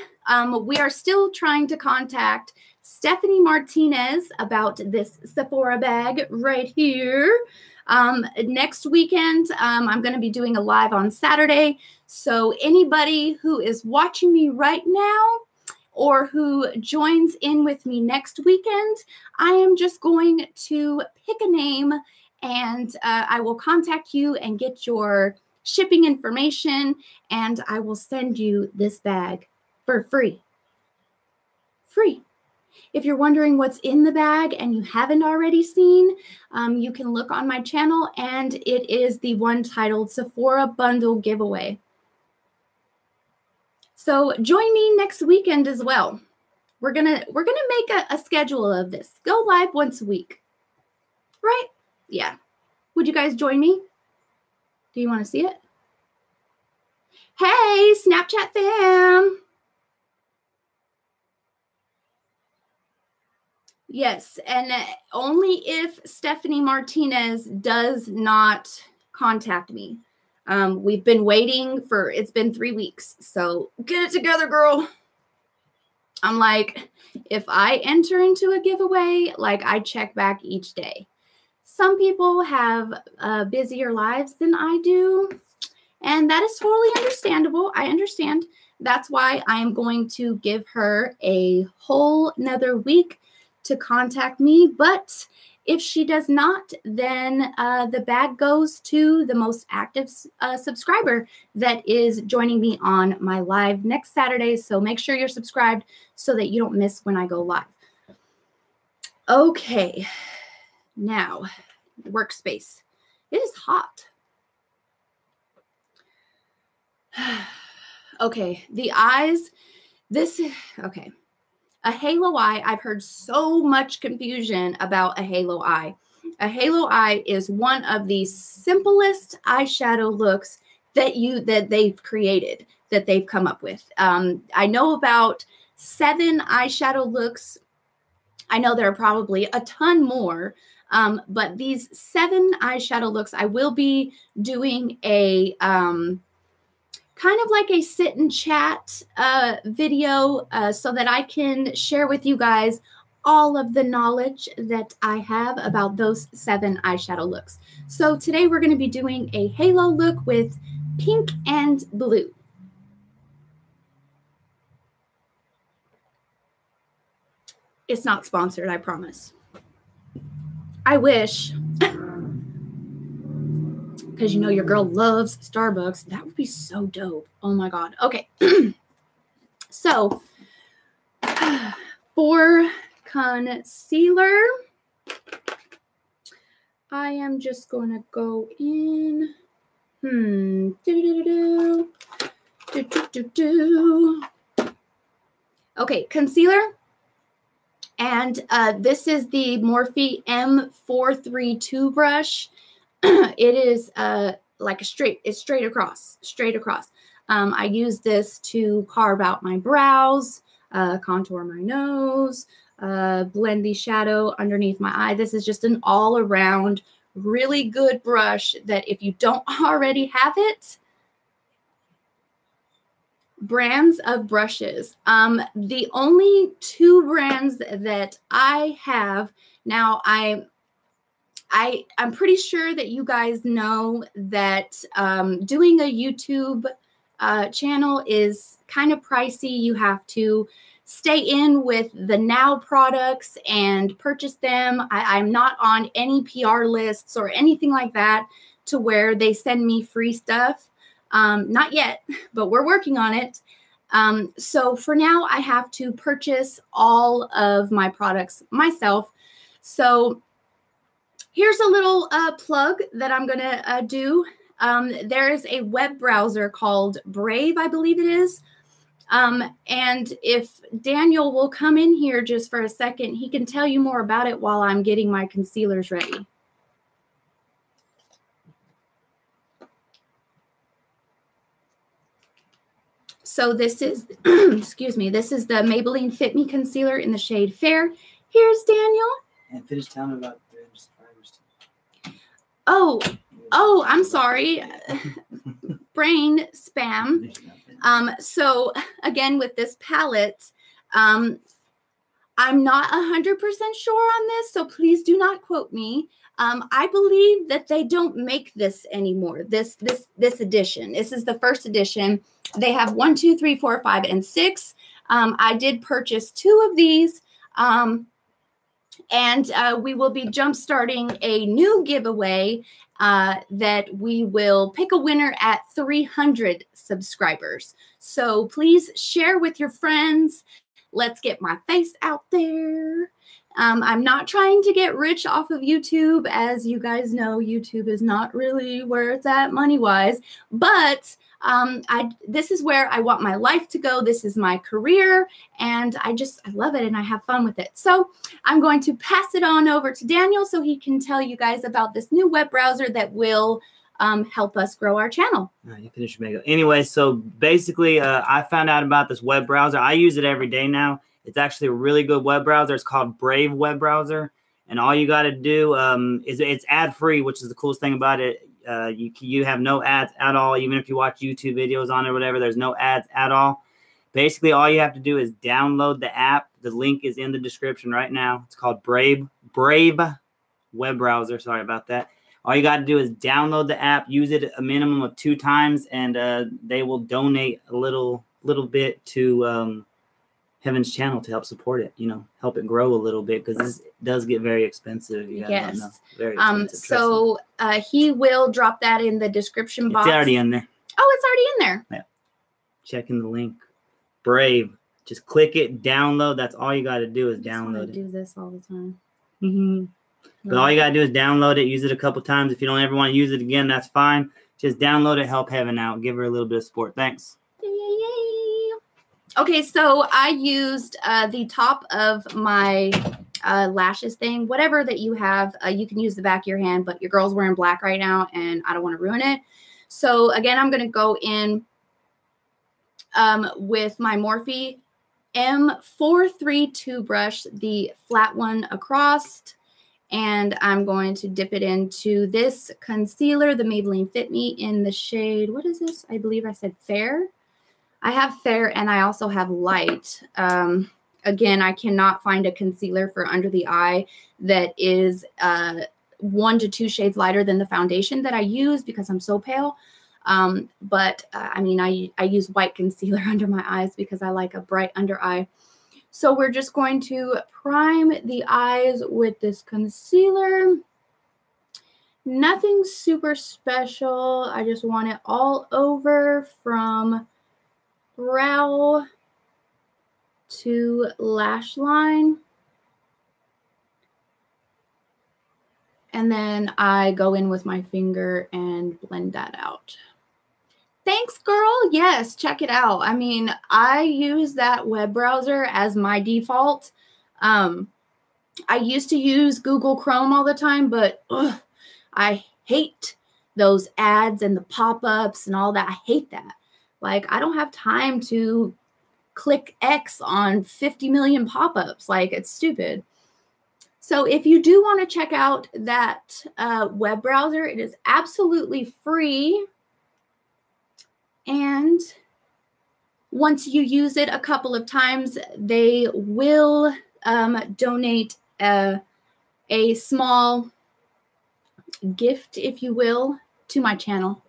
We are still trying to contact Stephanie Martinez about this Sephora bag right here. Next weekend, I'm going to be doing a live on Saturday. So anybody who is watching me right now or who joins in with me next weekend, I am just going to pick a name and I will contact you and get your shipping information, and I will send you this bag for free. Free. If you're wondering what's in the bag and you haven't already seen, you can look on my channel, and it is the one titled Sephora Bundle Giveaway. So join me next weekend as well. We're gonna make a schedule of this. Go live once a week. Right? Yeah. Would you guys join me? Do you want to see it? Hey, Snapchat fam. Yes, and only if Stephanie Martinez does not contact me. We've been waiting for, it's been 3 weeks, so get it together, girl. I'm like, if I enter into a giveaway, like I check back each day. Some people have busier lives than I do, and that is totally understandable. I understand. That's why I am going to give her a whole nother week to contact me. But if she does not, then the bag goes to the most active subscriber that is joining me on my live next Saturday. So make sure you're subscribed so that you don't miss when I go live. Okay, now workspace. It is hot. Okay, the eyes. Okay. A halo eye, I've heard so much confusion about a halo eye. A halo eye is one of the simplest eyeshadow looks that they've created, that they've come up with. I know about 7 eyeshadow looks. I know there are probably a ton more, but these 7 eyeshadow looks, I will be doing a kind of like a sit and chat video so that I can share with you guys all of the knowledge that I have about those 7 eyeshadow looks. So today we're going to be doing a halo look with pink and blue. It's not sponsored, I promise. I wish. Because you know your girl loves Starbucks. That would be so dope. Oh my God. Okay. So for concealer, I am just going to go in. Okay, concealer. And this is the Morphe M432 brush. It is like it's straight across. I use this to carve out my brows, contour my nose, blend the shadow underneath my eye. This is just an all around really good brush that if you don't already have it, brands of brushes. The only 2 brands that I have now, I'm pretty sure that you guys know that doing a YouTube channel is kind of pricey. You have to stay in with the Now products and purchase them. I'm not on any PR lists or anything like that to where they send me free stuff. Not yet, but we're working on it. So for now, I have to purchase all of my products myself. So here's a little plug that I'm going to do. There is a web browser called Brave, I believe it is. And if Daniel will come in here just for a second, he can tell you more about it while I'm getting my concealers ready. So this is, excuse me, this is the Maybelline Fit Me Concealer in the shade Fair. Here's Daniel. And finish telling me about the subscribers. Oh, I'm sorry. Brain spam. So again, with this palette, I'm not 100% sure on this, so please do not quote me. I believe that they don't make this anymore. This edition. This is the first edition. They have 1, 2, 3, 4, 5, and 6. I did purchase 2 of these. And we will be jump starting a new giveaway that we will pick a winner at 300 subscribers. So please share with your friends. Let's get my face out there. I'm not trying to get rich off of YouTube. As you guys know, YouTube is not really where it's at money-wise. But this is where I want my life to go. This is my career, and I love it, and I have fun with it. So I'm going to pass it on over to Daniel so he can tell you guys about this new web browser that will help us grow our channel. All right, you finish your makeup. Anyway, so basically, I found out about this web browser. I use it every day now. It's actually a really good web browser. It's called Brave web browser, and all you got to do is it's ad-free, which is the coolest thing about it. You have no ads at all. Even if you watch YouTube videos on it or whatever, there's no ads at all. Basically, all you have to do is download the app. The link is in the description right now. It's called Brave web browser. Sorry about that. All you got to do is download the app, use it a minimum of 2 times, and they will donate a little bit to Heaven's channel to help support it, help it grow a little bit, because this does get very expensive. You guys don't know. Very expensive. So he will drop that in the description box. It's already in there. Oh, it's already in there. Yeah. Check in the link. Brave. Just click it, download. That's all you got to do is download it. I do this all the time. But all you got to do is download it, use it a couple times. If you don't ever want to use it again, that's fine. Just download it, help Heaven out. Give her a little bit of support. Thanks. Okay, so I used the top of my lashes thing, whatever that you have. You can use the back of your hand, but your girl's wearing black right now, and I don't want to ruin it. So again, I'm going to go in with my Morphe M432 brush, the flat one across, and I'm going to dip it into this concealer, the Maybelline Fit Me in the shade, what is this? I believe I said Fair. I have Fair and I also have Light. Again, I cannot find a concealer for under the eye that is 1 to 2 shades lighter than the foundation that I use because I'm so pale. But I mean, I use white concealer under my eyes because I like a bright under eye. So we're just going to prime the eyes with this concealer. Nothing super special. I just want it all over from brow to lash line. And then I go in with my finger and blend that out. Thanks, girl. Yes, check it out. I mean, I use that web browser as my default. I used to use Google Chrome all the time, but I hate those ads and the pop-ups and all that. I hate that. Like, I don't have time to click X on 50 million pop-ups. Like, it's stupid. So if you do want to check out that web browser, it is absolutely free. And once you use it a couple of times, they will donate a small gift, if you will, to my channel.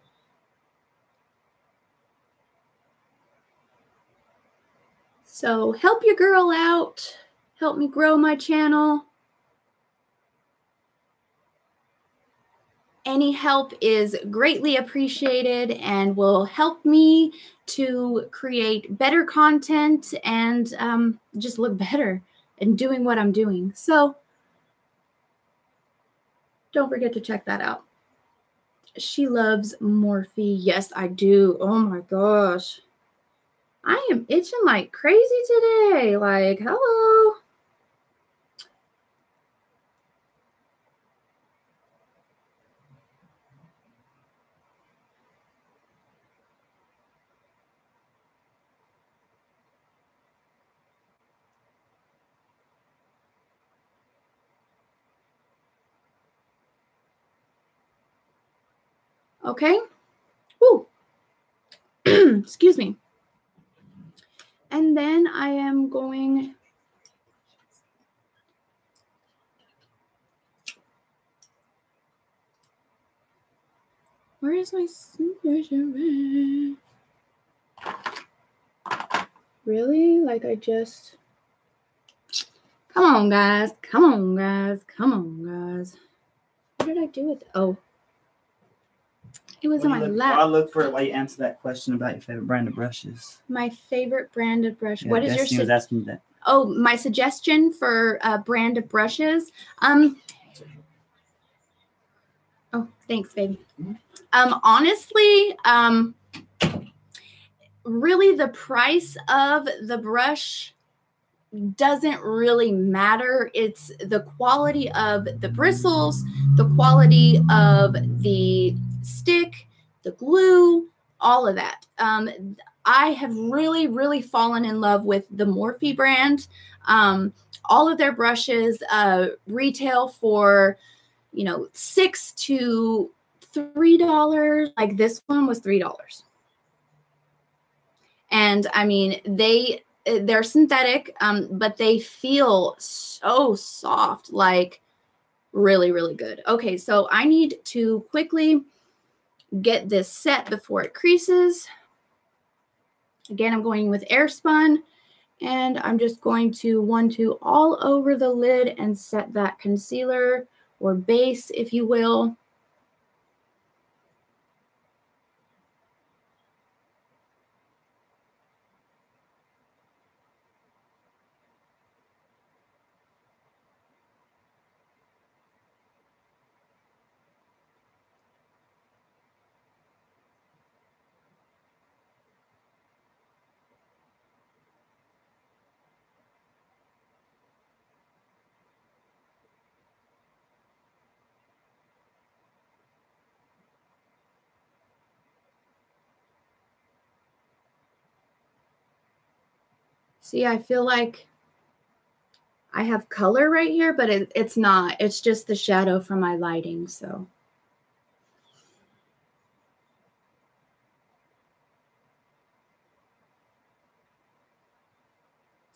So help your girl out. Help me grow my channel. Any help is greatly appreciated and will help me to create better content and just look better in doing what I'm doing. So don't forget to check that out. She loves Morphe. Yes, I do. Oh my gosh. I am itching like crazy today. Like, hello. Okay. Woo. Excuse me. And then I am going... Where is my signature? Really? Like I just... Come on, guys. Come on, guys. Come on, guys. What did I do with... Oh. It was in my lap. I'll look for it while you answer that question about your favorite brand of brushes. My favorite brand of brush. Yeah, what is your... was asking that. Oh, my suggestion for a brand of brushes. Oh, thanks, baby. Honestly, really the price of the brush doesn't really matter. It's the quality of the bristles, the quality of the stick, the glue, all of that. I have really, really fallen in love with the Morphe brand. All of their brushes retail for, $6 to $3. Like this one was $3. And I mean, they're synthetic, but they feel so soft, like really, really good. Okay, so I need to quickly get this set before it creases. Again, I'm going with air spun, and I'm just going to 1-2 all over the lid and set that concealer or base, if you will. See, I feel like I have color right here, but it's not. It's just the shadow from my lighting, so.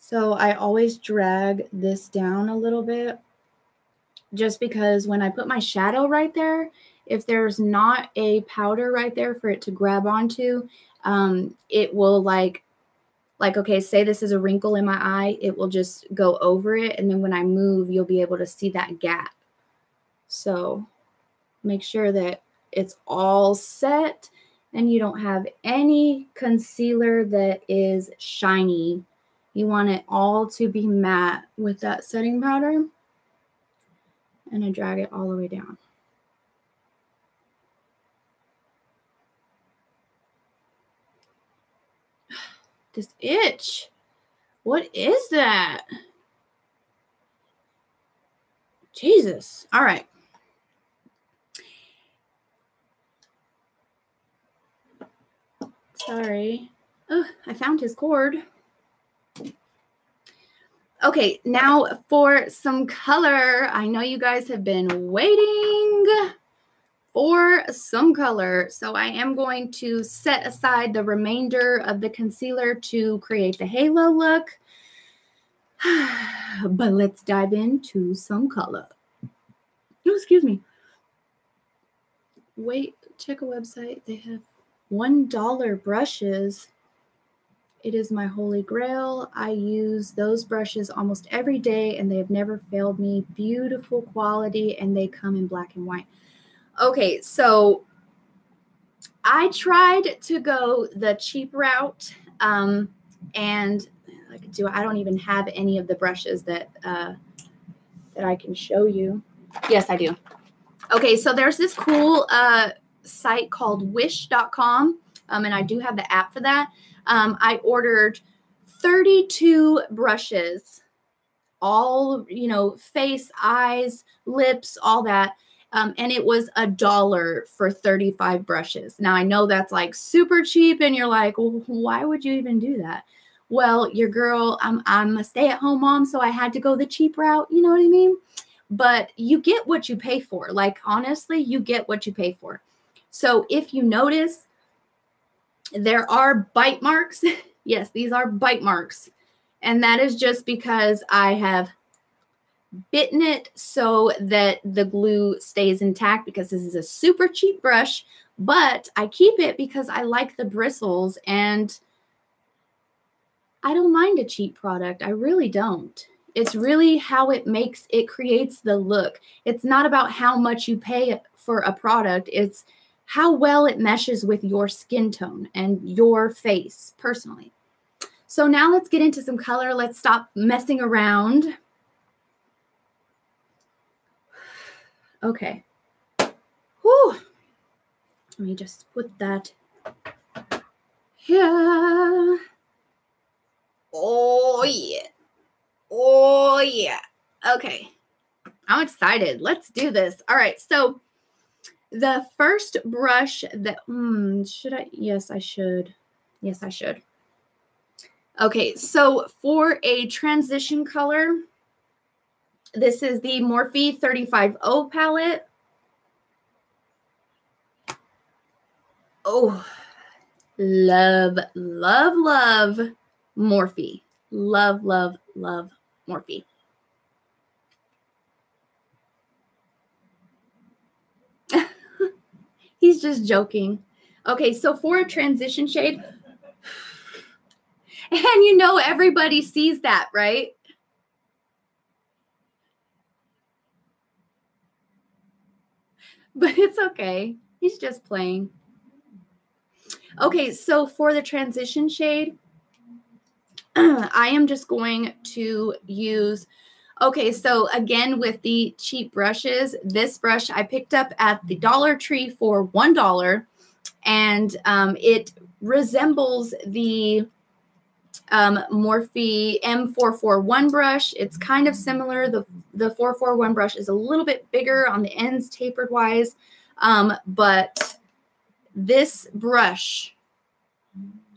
So I always drag this down a little bit just because when I put my shadow right there, if there's not a powder right there for it to grab onto, it will like, okay, say this is a wrinkle in my eye, it will just go over it. And then when I move, you'll be able to see that gap. So make sure that it's all set and you don't have any concealer that is shiny. You want it all to be matte with that setting powder. And I drag it all the way down. This itch. What is that? Jesus. All right. Sorry. Oh, I found his cord. Okay, now for some color. I know you guys have been waiting for some color. So I am going to set aside the remainder of the concealer to create the halo look. But let's dive into some color. Oh, excuse me. Wait, check a website. They have $1 brushes. It is my holy grail. I use those brushes almost every day and they have never failed me. Beautiful quality, and they come in black and white. Okay, so I tried to go the cheap route, and I don't even have any of the brushes that I can show you. Yes, I do. Okay, so there's this cool site called wish.com, and I do have the app for that. I ordered 32 brushes, all, face, eyes, lips, all that. And it was $1 for 35 brushes. Now, I know that's like super cheap, and you're like, well, why would you even do that? Well, your girl, I'm a stay-at-home mom, so I had to go the cheap route. You know what I mean? But you get what you pay for. Like, honestly, you get what you pay for. So if you notice, there are bite marks. Yes, these are bite marks. And that is just because I have bitten it so that the glue stays intact, because this is a super cheap brush, but I keep it because I like the bristles and I don't mind a cheap product. I really don't. It's really how it creates the look. It's not about how much you pay for a product. It's how well it meshes with your skin tone and your face personally. So now let's get into some color. Let's stop messing around. Okay. Whew. Let me just put that here. Oh, yeah. Oh, yeah. Okay. I'm excited. Let's do this. All right. So the first brush that, should I? Yes, I should. Yes, I should. Okay. So for a transition color, this is the Morphe 35O palette. Oh, love, love, love Morphe. Love, love, love Morphe. He's just joking. Okay, so for a transition shade, and you know everybody sees that, right? But it's okay. He's just playing. Okay, so for the transition shade, I am just going to use, okay, so again with the cheap brushes, this brush I picked up at the Dollar Tree for $1, and it resembles the Morphe M441 brush. It's kind of similar. The 441 brush is a little bit bigger on the ends, tapered wise, but this brush,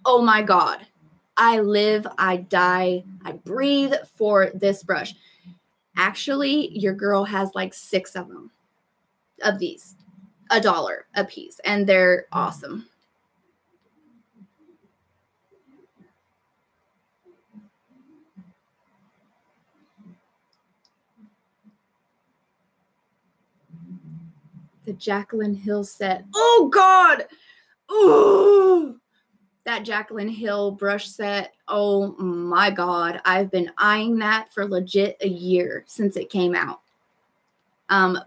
oh my God. I live, I die, I breathe for this brush. Actually, your girl has like 6 of them, of these, $1 a piece, and they're awesome. The Jaclyn Hill set. Oh God! Ooh! That Jaclyn Hill brush set, oh my God. I've been eyeing that for legit a year since it came out.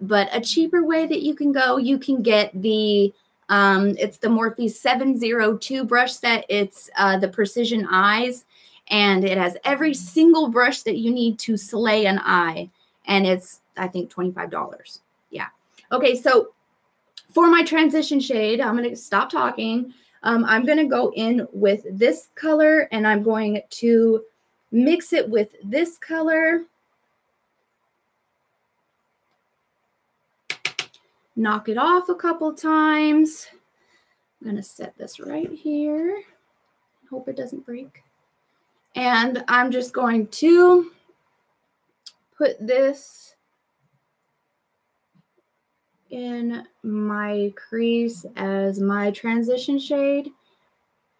But a cheaper way that you can go, you can get the, it's the Morphe 702 brush set. It's the Precision Eyes, and it has every single brush that you need to slay an eye. And it's, I think, $25. Yeah. Okay, so for my transition shade, I'm going to stop talking. I'm going to go in with this color, and I'm going to mix it with this color. Knock it off a couple times. I'm going to set this right here. Hope it doesn't break. And I'm just going to put this in my crease as my transition shade.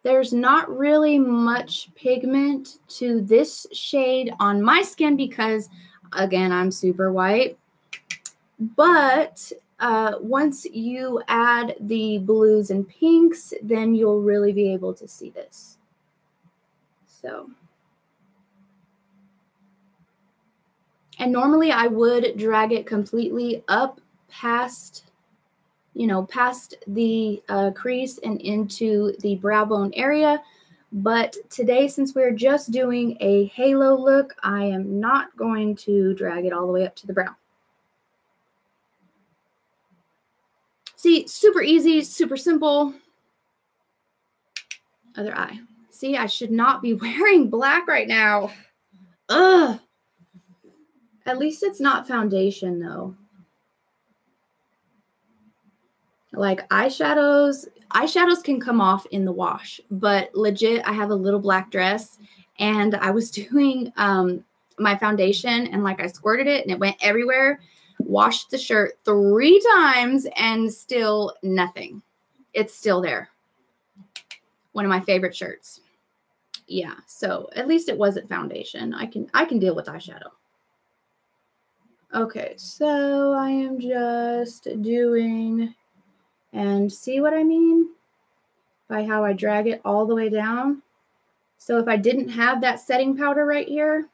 There's not really much pigment to this shade on my skin because, again, I'm super white. But once you add the blues and pinks, then you'll really be able to see this. So, and normally I would drag it completely up past, past the crease and into the brow bone area. But today, since we're just doing a halo look, I am not going to drag it all the way up to the brow. See, super easy, super simple. Other eye. See, I should not be wearing black right now. Ugh. At least it's not foundation, though. Like eyeshadows can come off in the wash, but legit, I have a little black dress, and I was doing my foundation, and like I squirted it, and it went everywhere. Washed the shirt 3 times, and still nothing. it's still there. One of my favorite shirts. Yeah, so at least it wasn't foundation. I can deal with eyeshadow. Okay, so I am just doing, and see what I mean by how I drag it all the way down. So if I didn't have that setting powder right here,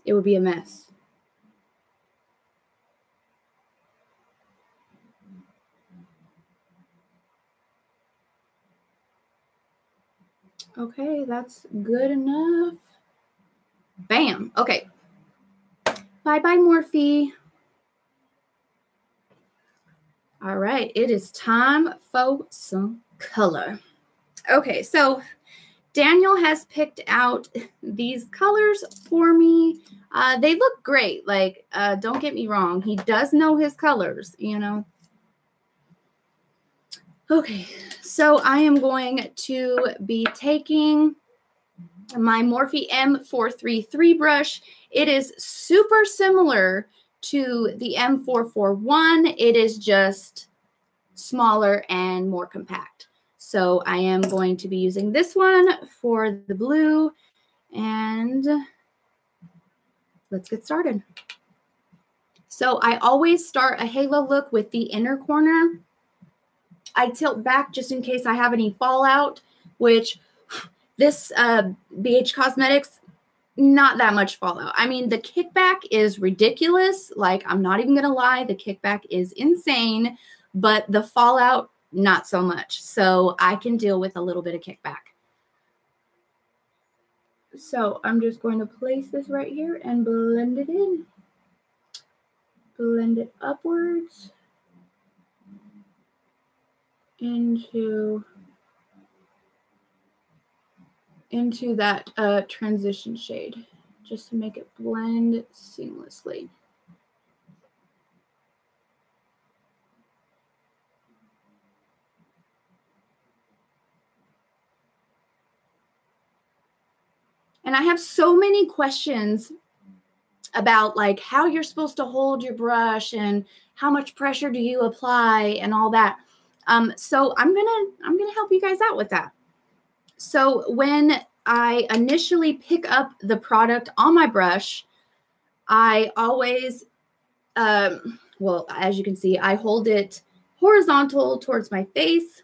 it would be a mess. Okay, that's good enough. Bam. Okay. Bye-bye, Morphe. All right, it is time for some color. Okay, so Daniel has picked out these colors for me. They look great. Like, don't get me wrong. He does know his colors, you know. Okay, so I am going to be taking my Morphe M433 brush. It is super similar to the M441. It is just smaller and more compact. So I am going to be using this one for the blue, and let's get started. So I always start a halo look with the inner corner. I tilt back just in case I have any fallout, which this BH Cosmetics, not that much fallout. I mean, the kickback is ridiculous. Like, I'm not even going to lie. The kickback is insane, but the fallout, not so much. So I can deal with a little bit of kickback. So I'm just going to place this right here and blend it in. Blend it upwards into that transition shade, just to make it blend seamlessly. And I have so many questions about like how you're supposed to hold your brush and how much pressure do you apply and all that. So I'm gonna help you guys out with that. So when I initially pick up the product on my brush, I always, well, as you can see, I hold it horizontal towards my face,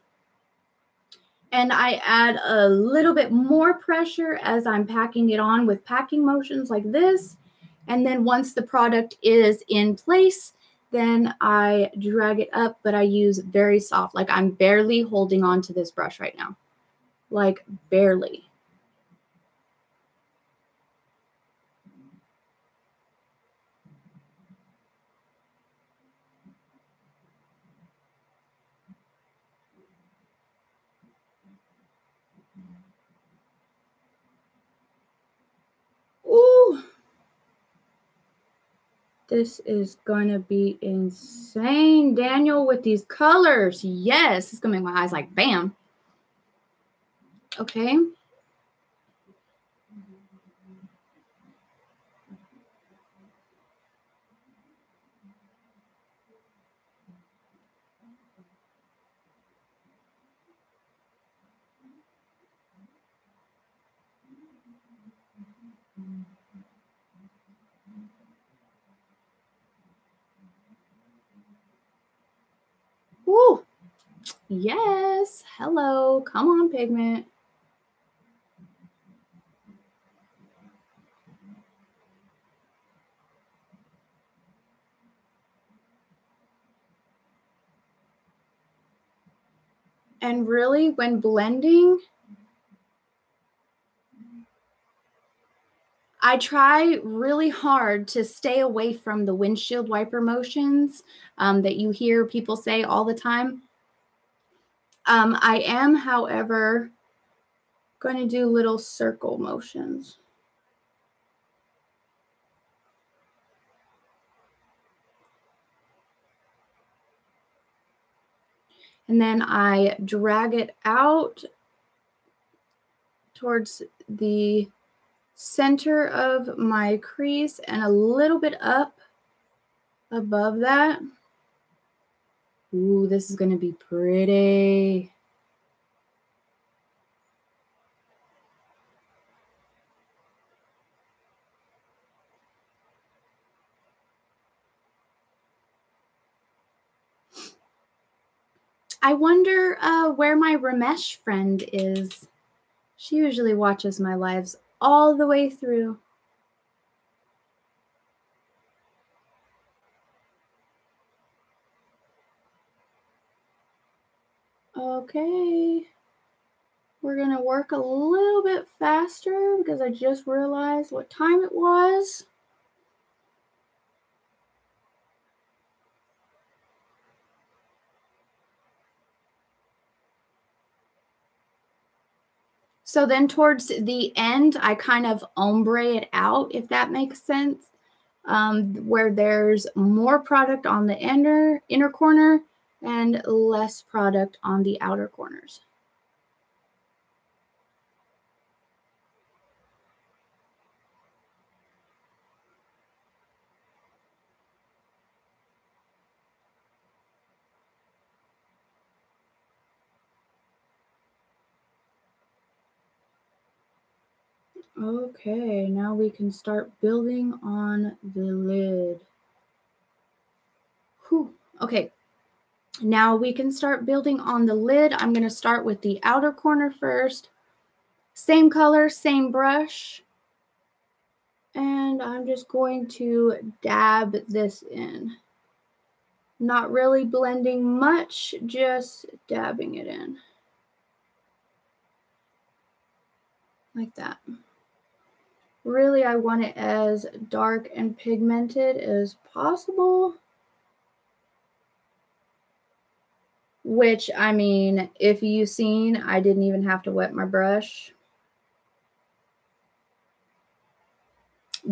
and I add a little bit more pressure as I'm packing it on with packing motions like this. And then once the product is in place, then I drag it up, but I use very soft, like I'm barely holding on to this brush right now. Like barely. Ooh. This is going to be insane, Daniel, with these colors. Yes, it's going to make my eyes like bam. Okay. Ooh. Yes. Hello. Come on, pigment. And really, when blending, I try really hard to stay away from the windshield wiper motions that you hear people say all the time. I am, however, going to do little circle motions. And then I drag it out towards the center of my crease and a little bit up above that. Ooh, this is going to be pretty. I wonder where my Ramesh friend is. She usually watches my lives all the way through. Okay. We're going to work a little bit faster because I just realized what time it was. So then towards the end, I kind of ombre it out, if that makes sense, where there's more product on the inner corner and less product on the outer corners. Okay, now we can start building on the lid. Whew. Okay, now we can start building on the lid. I'm going to start with the outer corner first. Same color, same brush. And I'm just going to dab this in. Not really blending much, just dabbing it in. Like that. Really, I want it as dark and pigmented as possible. Which, I mean, if you've seen, I didn't even have to wet my brush.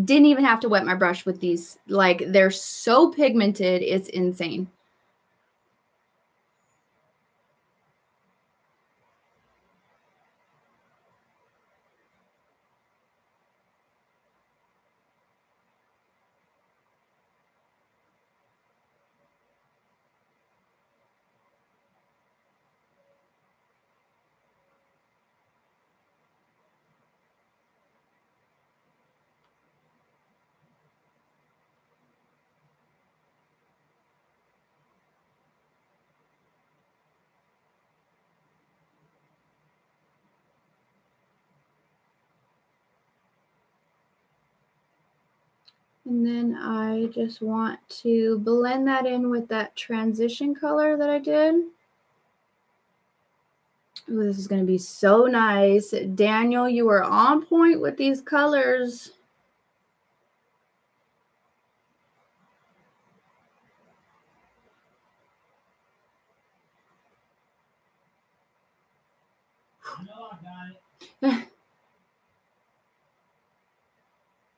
Didn't even have to wet my brush with these. Like, they're so pigmented, it's insane. And then I just want to blend that in with that transition color that I did. Ooh, this is going to be so nice. Daniel, you were on point with these colors.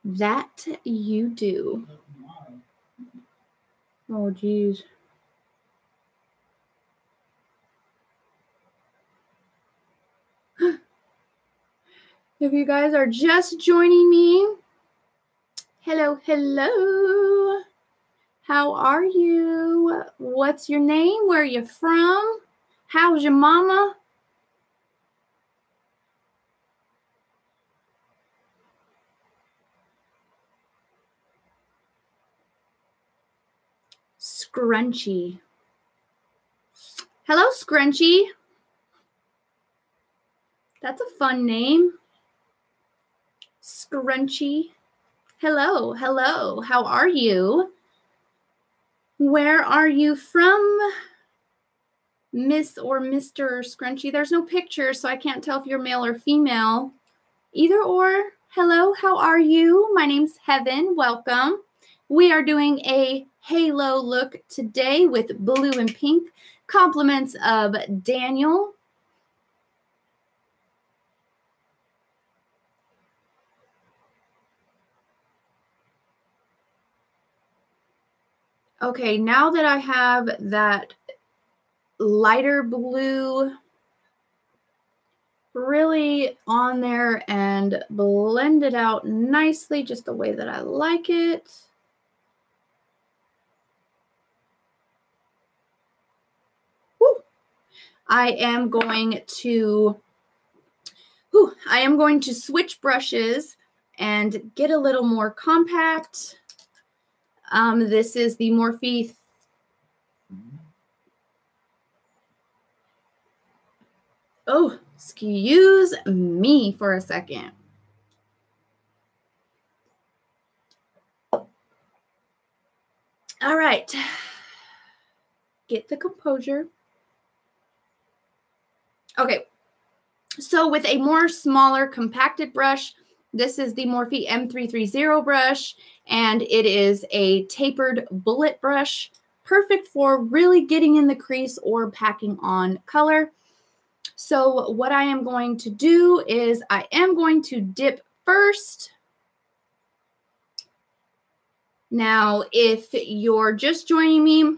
That you do. Oh, geez. If you guys are just joining me, hello, hello. How are you? What's your name? Where are you from? How's your mama? Scrunchy. Hello, Scrunchy. That's a fun name. Scrunchy. Hello, hello. How are you? Where are you from, Miss or Mr. Scrunchy? There's no picture, so I can't tell if you're male or female. Either or. Hello, how are you? My name's Heaven. Welcome. We are doing a halo look today with blue and pink. Compliments of Daniel. Okay, now that I have that lighter blue really on there and blend it out nicely, just the way that I like it. Woo. I am going to switch brushes and get a little more compact. This is the Morphe Oh, excuse me for a second. All right. Get the composure. Okay. So with a more smaller compacted brush, this is the Morphe M330 brush, and it is a tapered bullet brush, perfect for really getting in the crease or packing on color. So what I am going to do is I am going to dip first. Now, if you're just joining me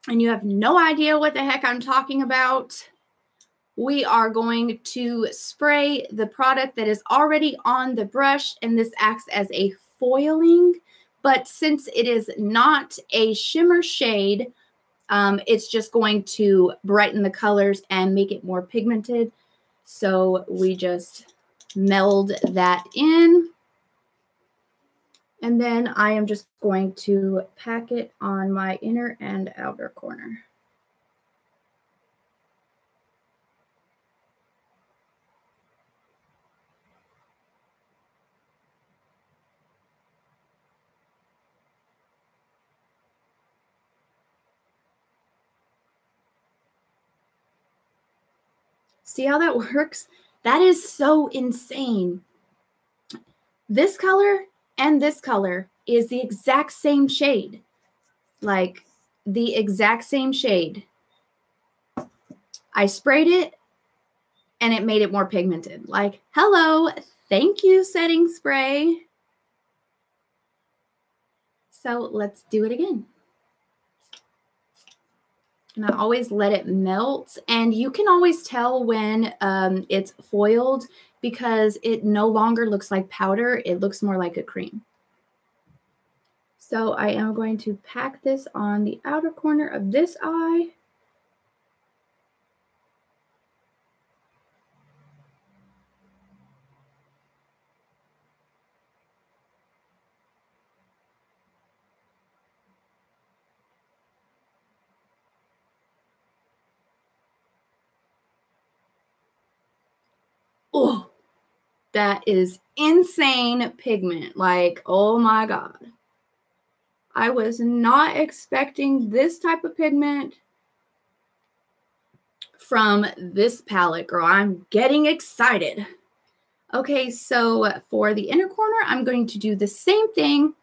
and you have no idea what the heck I'm talking about, we are going to spray the product that is already on the brush, and this acts as a foiling. But since it is not a shimmer shade, it's just going to brighten the colors and make it more pigmented. So we just meld that in. And then I am just going to pack it on my inner and outer corner. See how that works? That is so insane. This color and this color is the exact same shade. Like the exact same shade. I sprayed it and it made it more pigmented. Like, hello, thank you, setting spray. So let's do it again. And I always let it melt. And you can always tell when it's foiled because it no longer looks like powder. It looks more like a cream. So I am going to pack this on the outer corner of this eye. Oh, that is insane pigment. Like, oh my God. I was not expecting this type of pigment from this palette, girl. I'm getting excited. Okay, so for the inner corner, I'm going to do the same thing.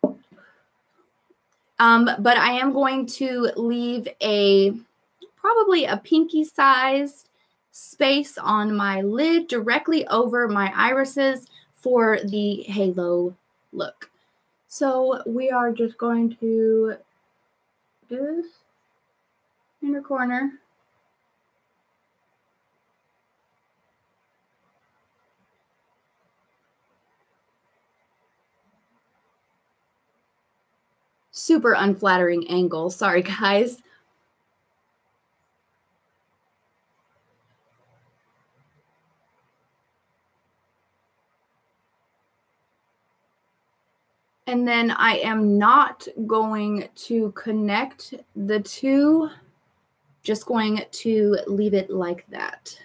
But I am going to leave probably a pinky sized space on my lid directly over my irises for the halo look. So we are just going to do this inner corner. Super unflattering angle. Sorry, guys. And then I am not going to connect the two, just going to leave it like that.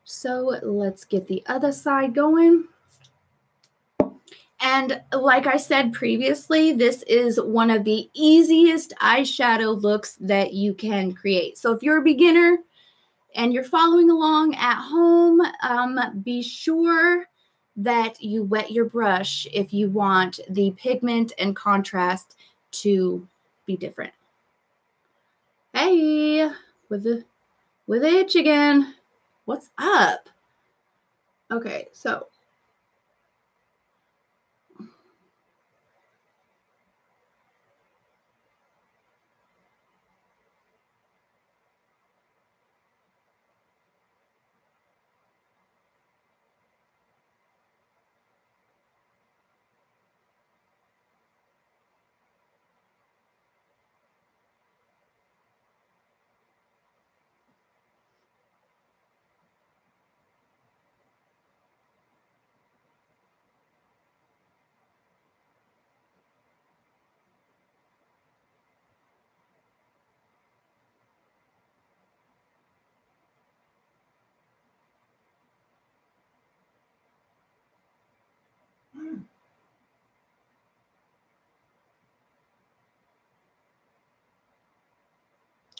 So let's get the other side going. And like I said previously, this is one of the easiest eyeshadow looks that you can create. So if you're a beginner and you're following along at home, be sure that you wet your brush if you want the pigment and contrast to be different. Hey, with the itch again. What's up? Okay, so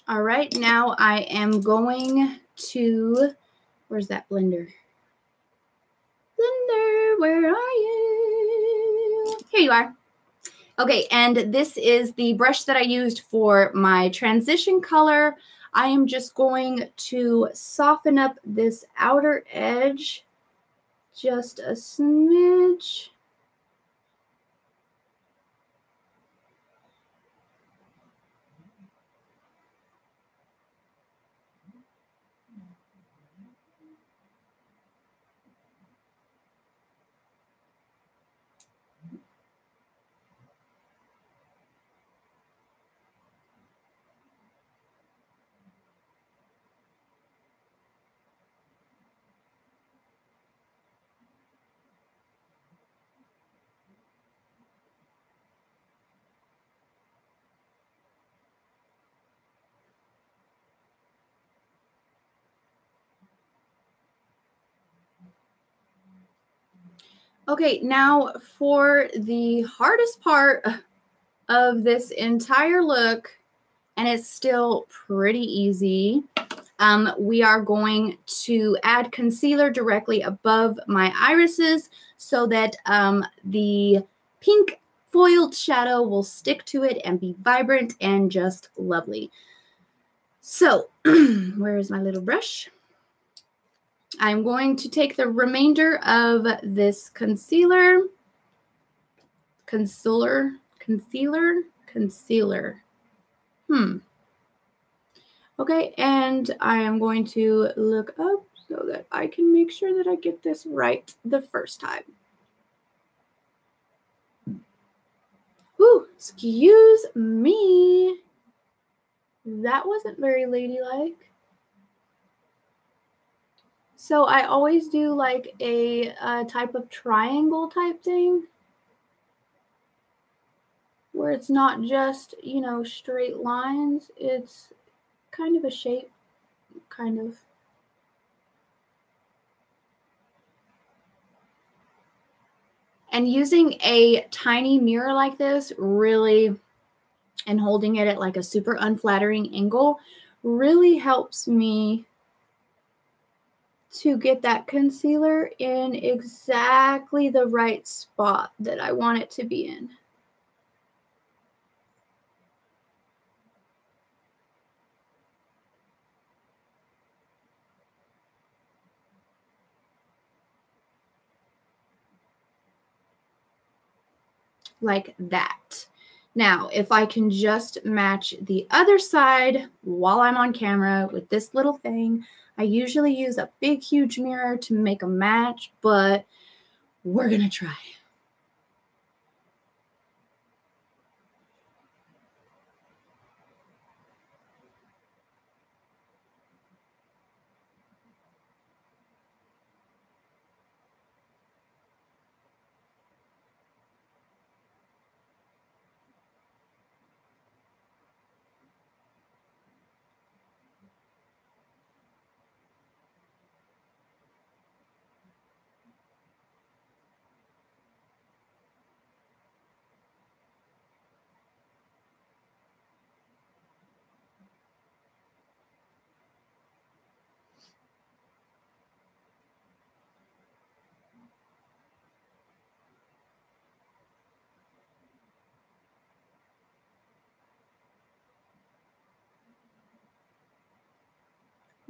All right, now I am going to, where's that blender? Blender, where are you? Here you are. Okay, and this is the brush that I used for my transition color. I am just going to soften up this outer edge just a smidge. Okay, now for the hardest part of this entire look, and it's still pretty easy, we are going to add concealer directly above my irises so that the pink foiled shadow will stick to it and be vibrant and just lovely. So, where is my little brush? I'm going to take the remainder of this concealer. Okay, and I am going to look up so that I can make sure that I get this right the first time. Ooh, excuse me. That wasn't very ladylike. So I always do like a type of triangle type thing where it's not just, you know, straight lines. It's kind of a shape, kind of. And using a tiny mirror like this really, and holding it at like a super unflattering angle, really helps me to get that concealer in exactly the right spot that I want it to be in. Like that. Now, if I can just match the other side while I'm on camera with this little thing, I usually use a big, huge mirror to make a match, but we're gonna try.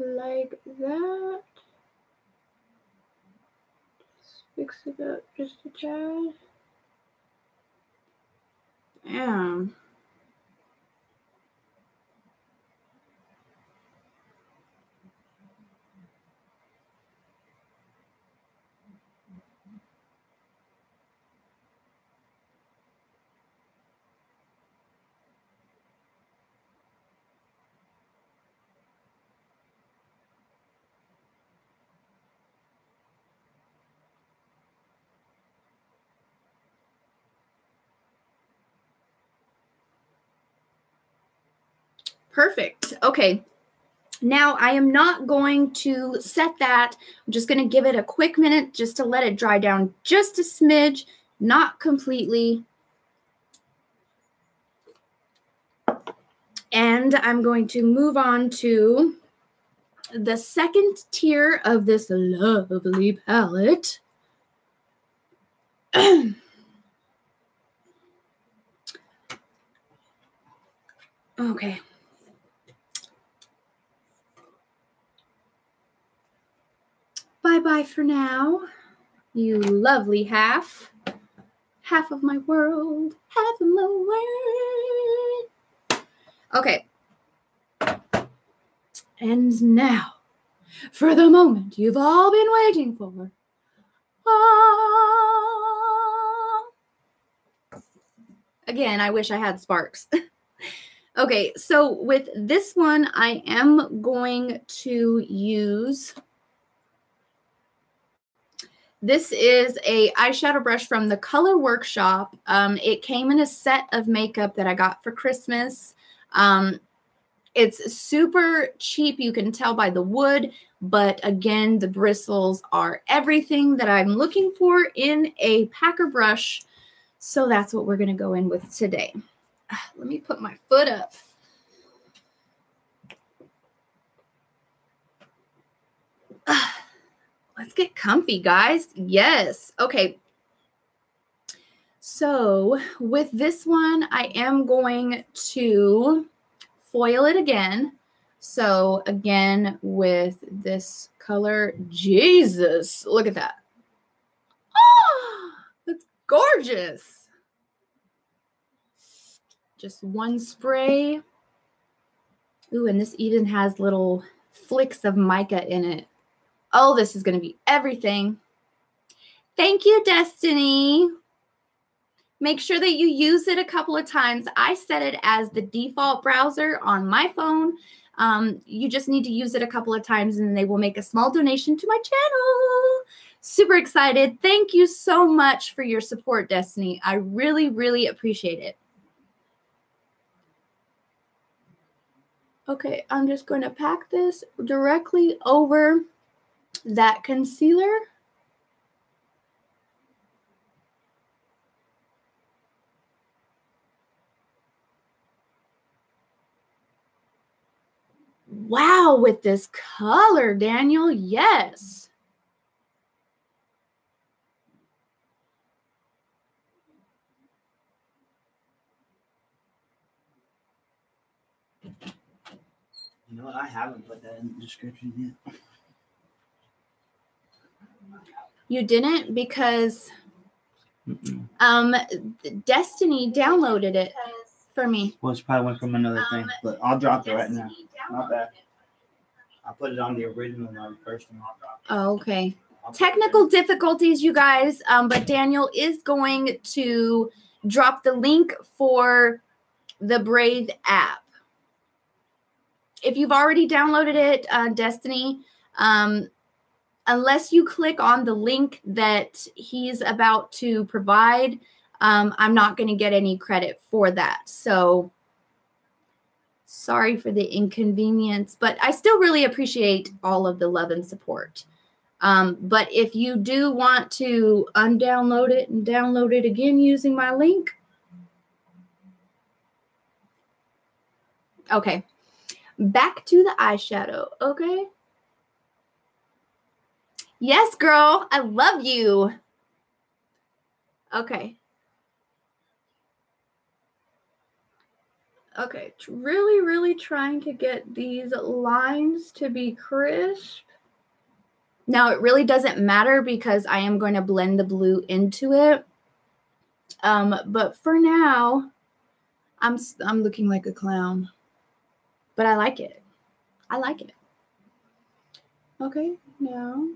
Like that. Just fix it up just a tad. Damn. Perfect. Okay. Now I am not going to set that. I'm just going to give it a quick minute just to let it dry down just a smidge, not completely. And I'm going to move on to the second tier of this lovely palette. Okay. Bye-bye for now, you lovely half. Half of my world, half of my world. Okay. And now, for the moment you've all been waiting for. Again, I wish I had sparks. Okay, so with this one, I am going to use... This is a eyeshadow brush from the Color Workshop. It came in a set of makeup that I got for Christmas. It's super cheap. You can tell by the wood, but again, the bristles are everything that I'm looking for in a packer brush. So that's what we're going to go in with today. Let me put my foot up. Let's get comfy, guys. Yes. Okay. So with this one, I am going to foil it again. So again, with this color, Jesus, look at that. Oh, that's gorgeous. Just one spray. Ooh, and this even has little flicks of mica in it. Oh, this is going to be everything. Thank you, Destiny. Make sure that you use it a couple of times. I set it as the default browser on my phone. You just need to use it a couple of times and they will make a small donation to my channel. Super excited. Thank you so much for your support, Destiny. I really, really appreciate it. Okay, I'm just going to pack this directly over that concealer. Wow, with this color, Daniel, yes. You know what? I haven't put that in the description yet. You didn't because Destiny downloaded it for me. Well, it's probably went from another thing, but I'll drop it right now. Not bad. I'll put it on the original one first. Oh, okay. Technical difficulties, you guys, but Daniel is going to drop the link for the Brave app. If you've already downloaded it, Destiny, unless you click on the link that he's about to provide, I'm not going to get any credit for that. So sorry for the inconvenience, but I still really appreciate all of the love and support. But if you do want to undownload it and download it again using my link. Okay. Back to the eyeshadow. Okay. Yes, girl. I love you. Okay. Okay. Really, really trying to get these lines to be crisp. Now, it really doesn't matter because I am going to blend the blue into it. But for now, I'm looking like a clown. But I like it. I like it. Okay, now.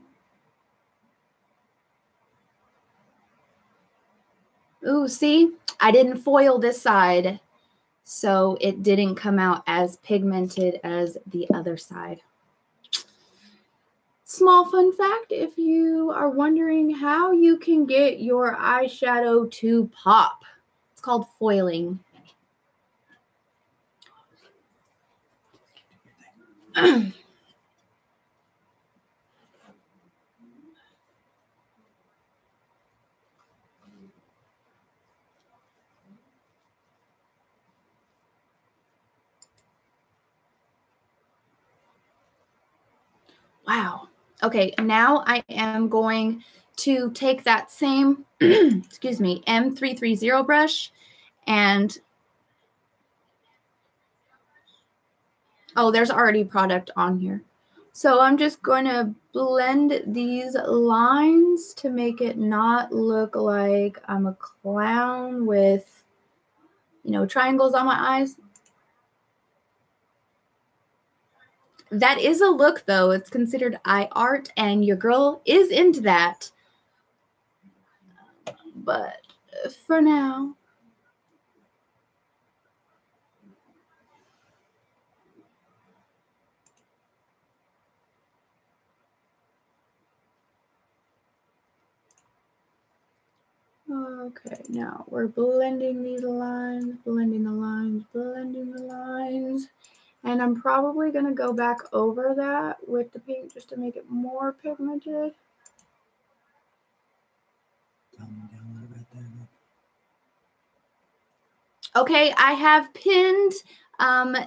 Ooh, see? I didn't foil this side, so it didn't come out as pigmented as the other side. Small fun fact, if you are wondering how you can get your eyeshadow to pop, it's called foiling. Wow. Okay, now I am going to take that same, excuse me, M330 brush and, oh, there's already product on here. So I'm just going to blend these lines to make it not look like I'm a clown with, you know, triangles on my eyes. That is a look, though. It's considered eye art, and your girl is into that. But for now, okay, now we're blending these lines, blending the lines, blending the lines. And I'm probably going to go back over that with the paint just to make it more pigmented. Okay, I have pinned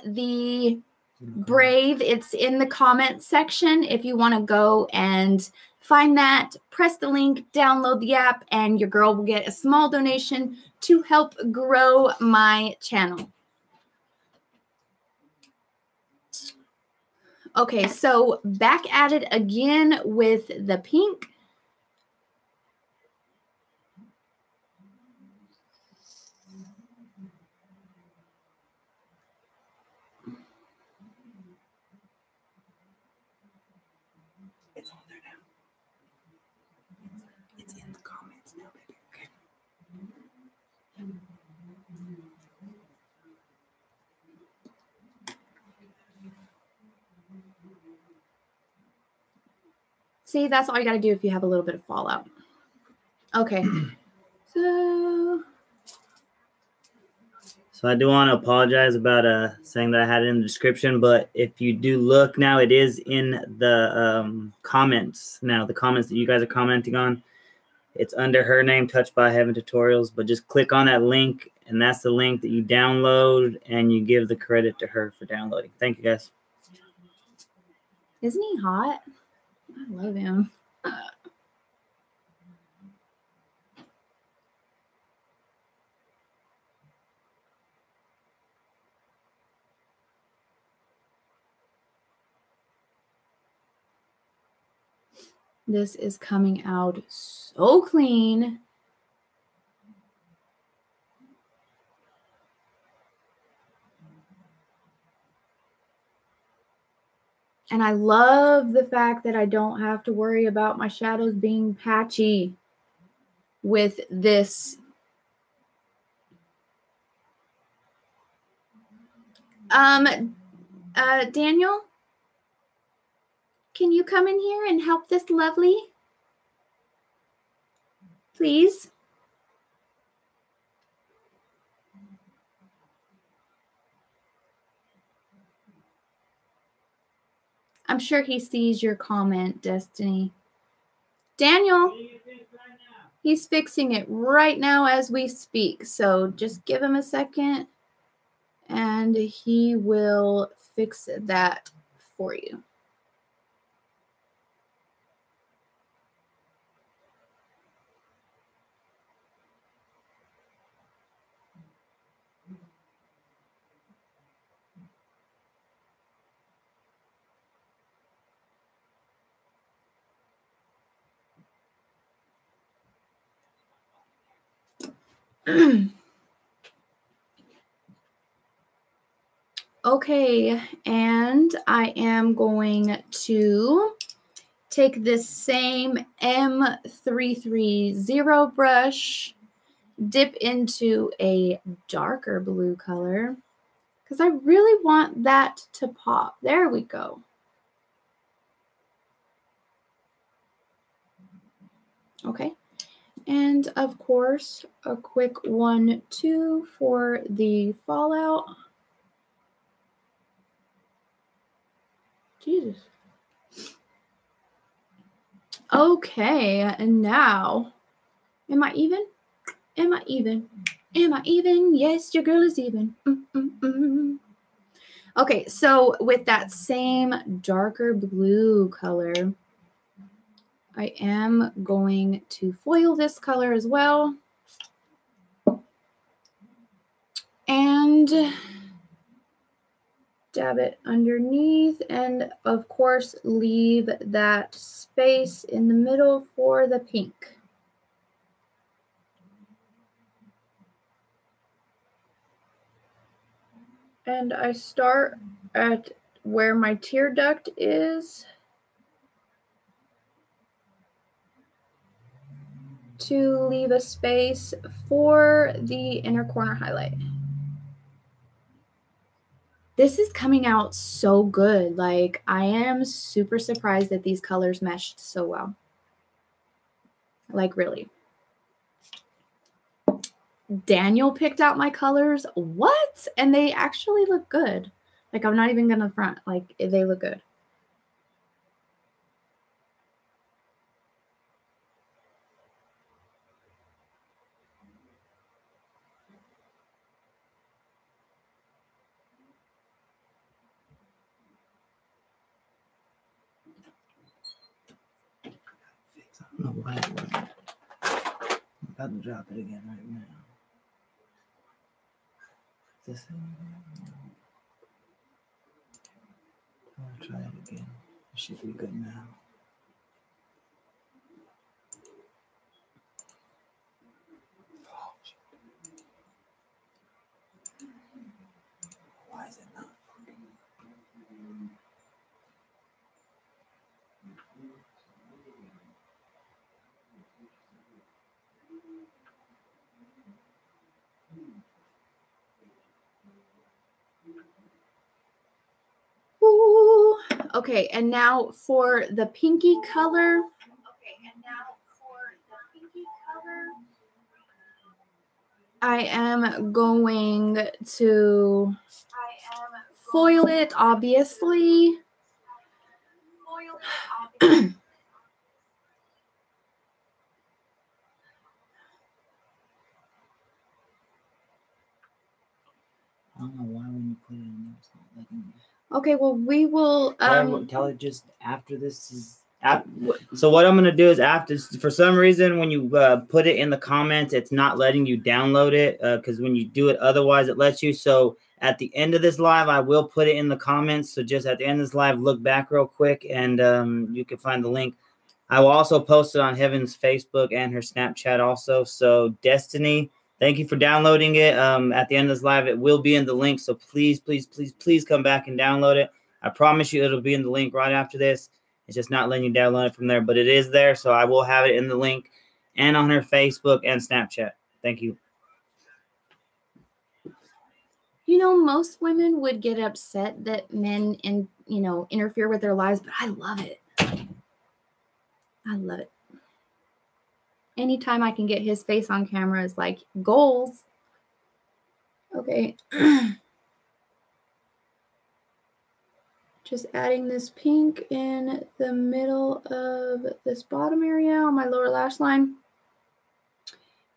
the Brave. It's in the comments section. If you want to go and find that, press the link, download the app, and your girl will get a small donation to help grow my channel. Okay, so back at it again with the pink. It's on there now. It's in the comments now, baby. Okay. See, that's all you got to do if you have a little bit of fallout. Okay. So I do want to apologize about saying that I had it in the description, but if you do look now, it is in the comments now, the comments that you guys are commenting on. It's under her name, Touched by Heaven Tutorials, but just click on that link, and that's the link that you download, and you give the credit to her for downloading. Thank you, guys. Isn't he hot? I love him. This is coming out so clean. And I love the fact that I don't have to worry about my shadows being patchy with this. Daniel, can you come in here and help this lovely? Please. I'm sure he sees your comment, Destiny. Daniel, he's fixing it right now as we speak. So just give him a second and he will fix that for you. Okay, and I am going to take this same M330 brush, dip into a darker blue color, because I really want that to pop. There we go. Okay. And of course, a quick 1-2 for the fallout. Jesus. Okay, and now, am I even? Am I even? Am I even? Yes, your girl is even. Okay, so with that same darker blue color, I am going to foil this color as well. And dab it underneath, and of course leave that space in the middle for the pink. And I start at where my tear duct is to leave a space for the inner corner highlight. This is coming out so good. Like, I am super surprised that these colors meshed so well. Like, really. Daniel picked out my colors. What? And they actually look good. Like, I'm not even gonna front. Like, they look good. I don't know why it went. I'm about to drop it again right now. This I'll try it again. It should be good now. Why is it not? Ooh. Okay, and now for the pinky color. I am going to foil it, obviously. I don't know why when you put it in there, it's not letting me. Okay, well, we will tell it just after this is so what I'm gonna do is after, for some reason when you put it in the comments, it's not letting you download it because when you do it otherwise it lets you. So at the end of this live I will put it in the comments, so just at the end of this live look back real quick and you can find the link. I will also post it on Heaven's Facebook and her Snapchat also. So Destiny, thank you for downloading it. At the end of this live, it will be in the link. So please, please, please, please come back and download it. I promise you it'll be in the link right after this. It's just not letting you download it from there, but it is there. So I will have it in the link and on her Facebook and Snapchat. Thank you. You know, most women would get upset that men interfere with their lives, but I love it. I love it. Anytime I can get his face on camera is like goals. Okay. Just adding this pink in the middle of this bottom area on my lower lash line.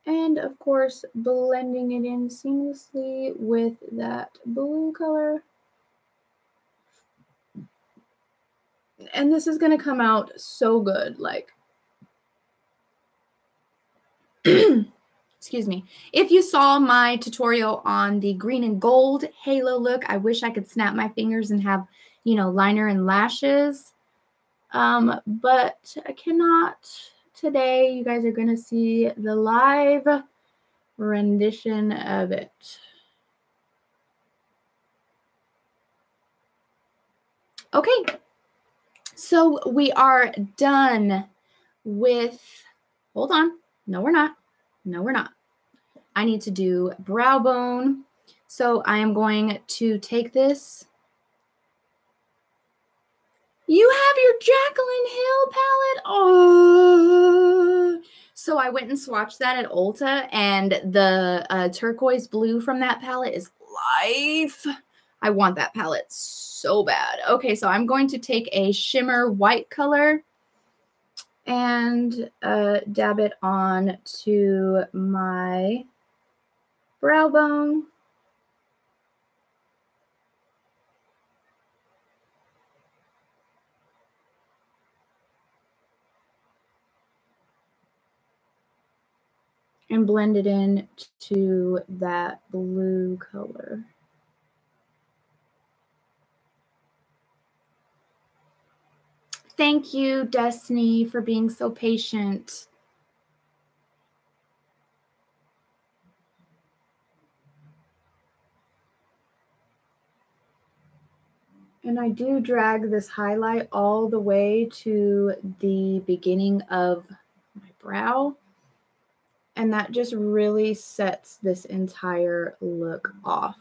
And of course, blending it in seamlessly with that blue color. And this is going to come out so good. Like, excuse me. If you saw my tutorial on the green and gold halo look, I wish I could snap my fingers and have, liner and lashes. But I cannot today. You guys are going to see the live rendition of it. Okay. So we are done with, hold on. No, we're not. No, we're not. I need to do brow bone. So I am going to take this. You have your Jaclyn Hill palette? Oh. So I went and swatched that at Ulta, and the turquoise blue from that palette is life. I want that palette so bad. Okay, so I'm going to take a shimmer white color and dab it on to my brow bone. and blend it in to that blue color. Thank you, Destiny, for being so patient. And I do drag this highlight all the way to the beginning of my brow. And that just really sets this entire look off.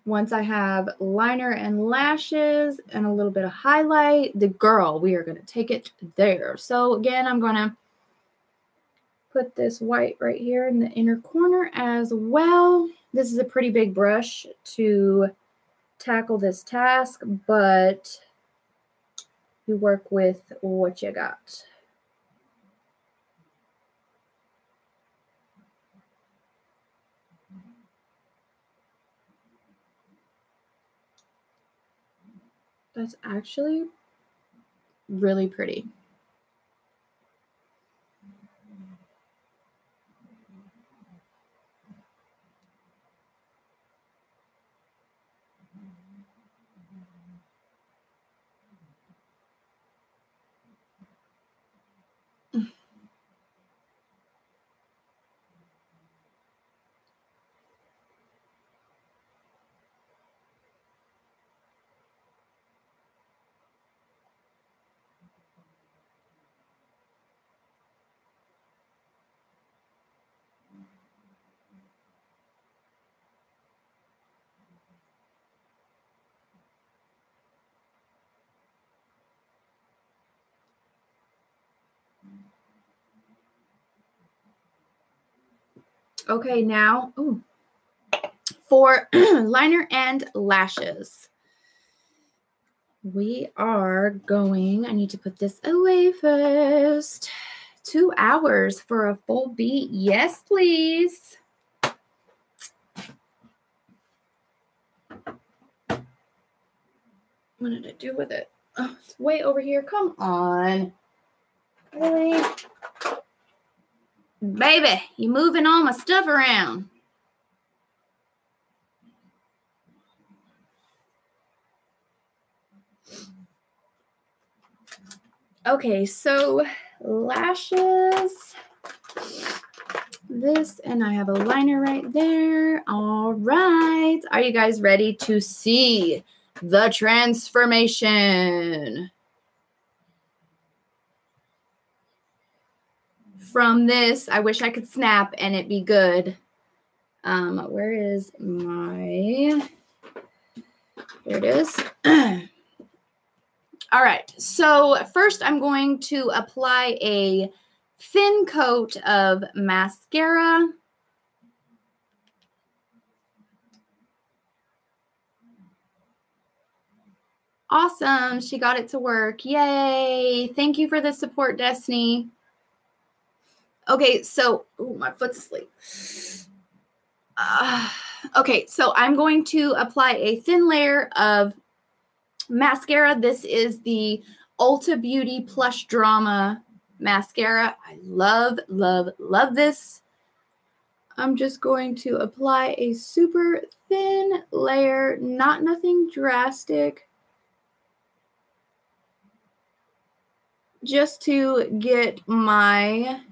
Once I have liner and lashes and a little bit of highlight, we are going to take it there. So again, I'm going to put this white right here in the inner corner as well. This is a pretty big brush to tackle this task, but you work with what you got. That's actually really pretty. Okay, now for liner and lashes, we are going, I need to put this away first. 2 hours for a full beat. Yes, please. What did I do with it? Oh, it's way over here. Come on. Really? Baby, you moving all my stuff around. Okay, so lashes. This, and I have a liner right there. All right. Are you guys ready to see the transformation? From this, I wish I could snap and it be good. Where is my... There it is. All right. So first I'm going to apply a thin coat of mascara. Awesome. She got it to work. Yay. Thank you for the support, Destiny. Okay, so my foot's asleep. Okay, so I'm going to apply a thin layer of mascara. This is the Ulta Beauty Plush Drama mascara. I love, love, love this. I'm just going to apply a super thin layer, nothing drastic, just to get my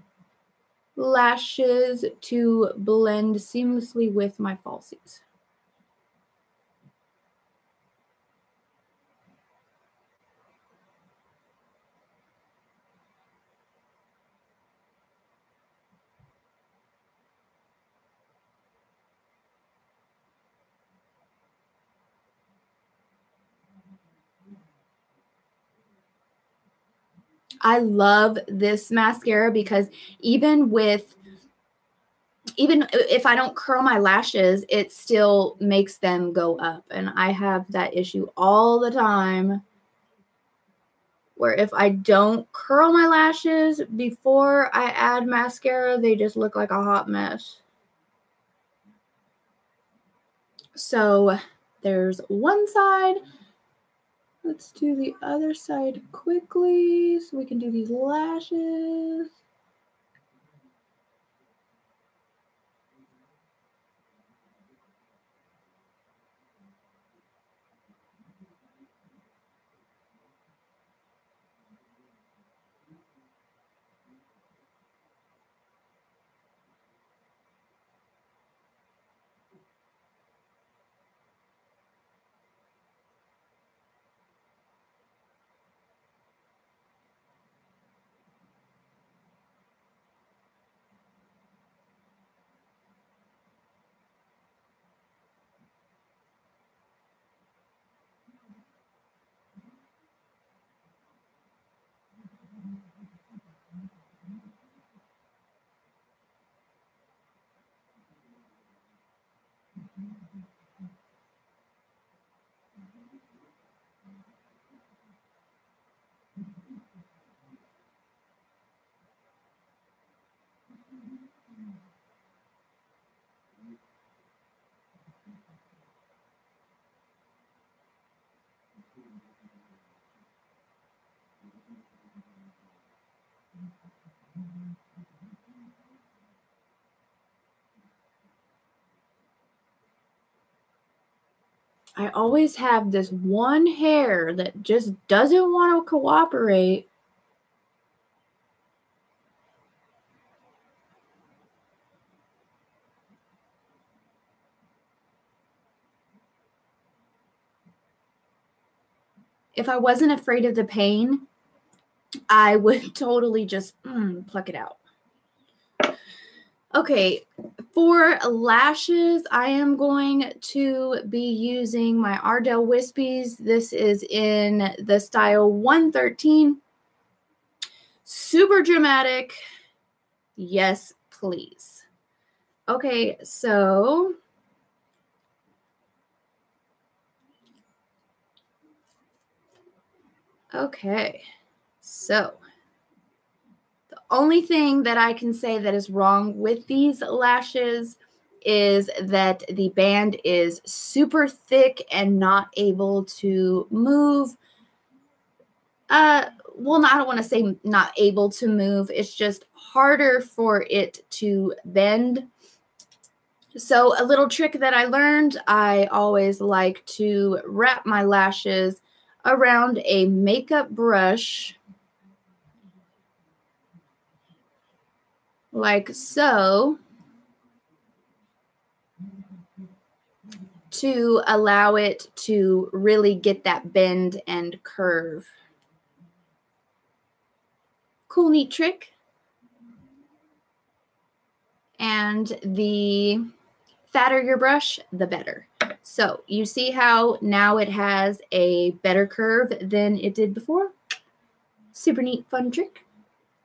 lashes to blend seamlessly with my falsies. I love this mascara because even if I don't curl my lashes, it still makes them go up. And I have that issue all the time where if I don't curl my lashes before I add mascara, they just look like a hot mess. So there's one side. Let's do the other side quickly so we can do these lashes. I always have this one hair that just doesn't want to cooperate. If I wasn't afraid of the pain, I would totally just pluck it out. Okay, for lashes, I am going to be using my Ardell Wispies. This is in the style 113. Super dramatic. Yes, please. Okay, so the only thing that I can say that is wrong with these lashes is that the band is super thick and not able to move. Well, I don't want to say not able to move. It's just harder for it to bend. So a little trick that I learned, I always like to wrap my lashes around a makeup brush like so to allow it to really get that bend and curve. Cool, neat trick. And the fatter your brush, the better. So you see how now it has a better curve than it did before? Super neat, fun trick.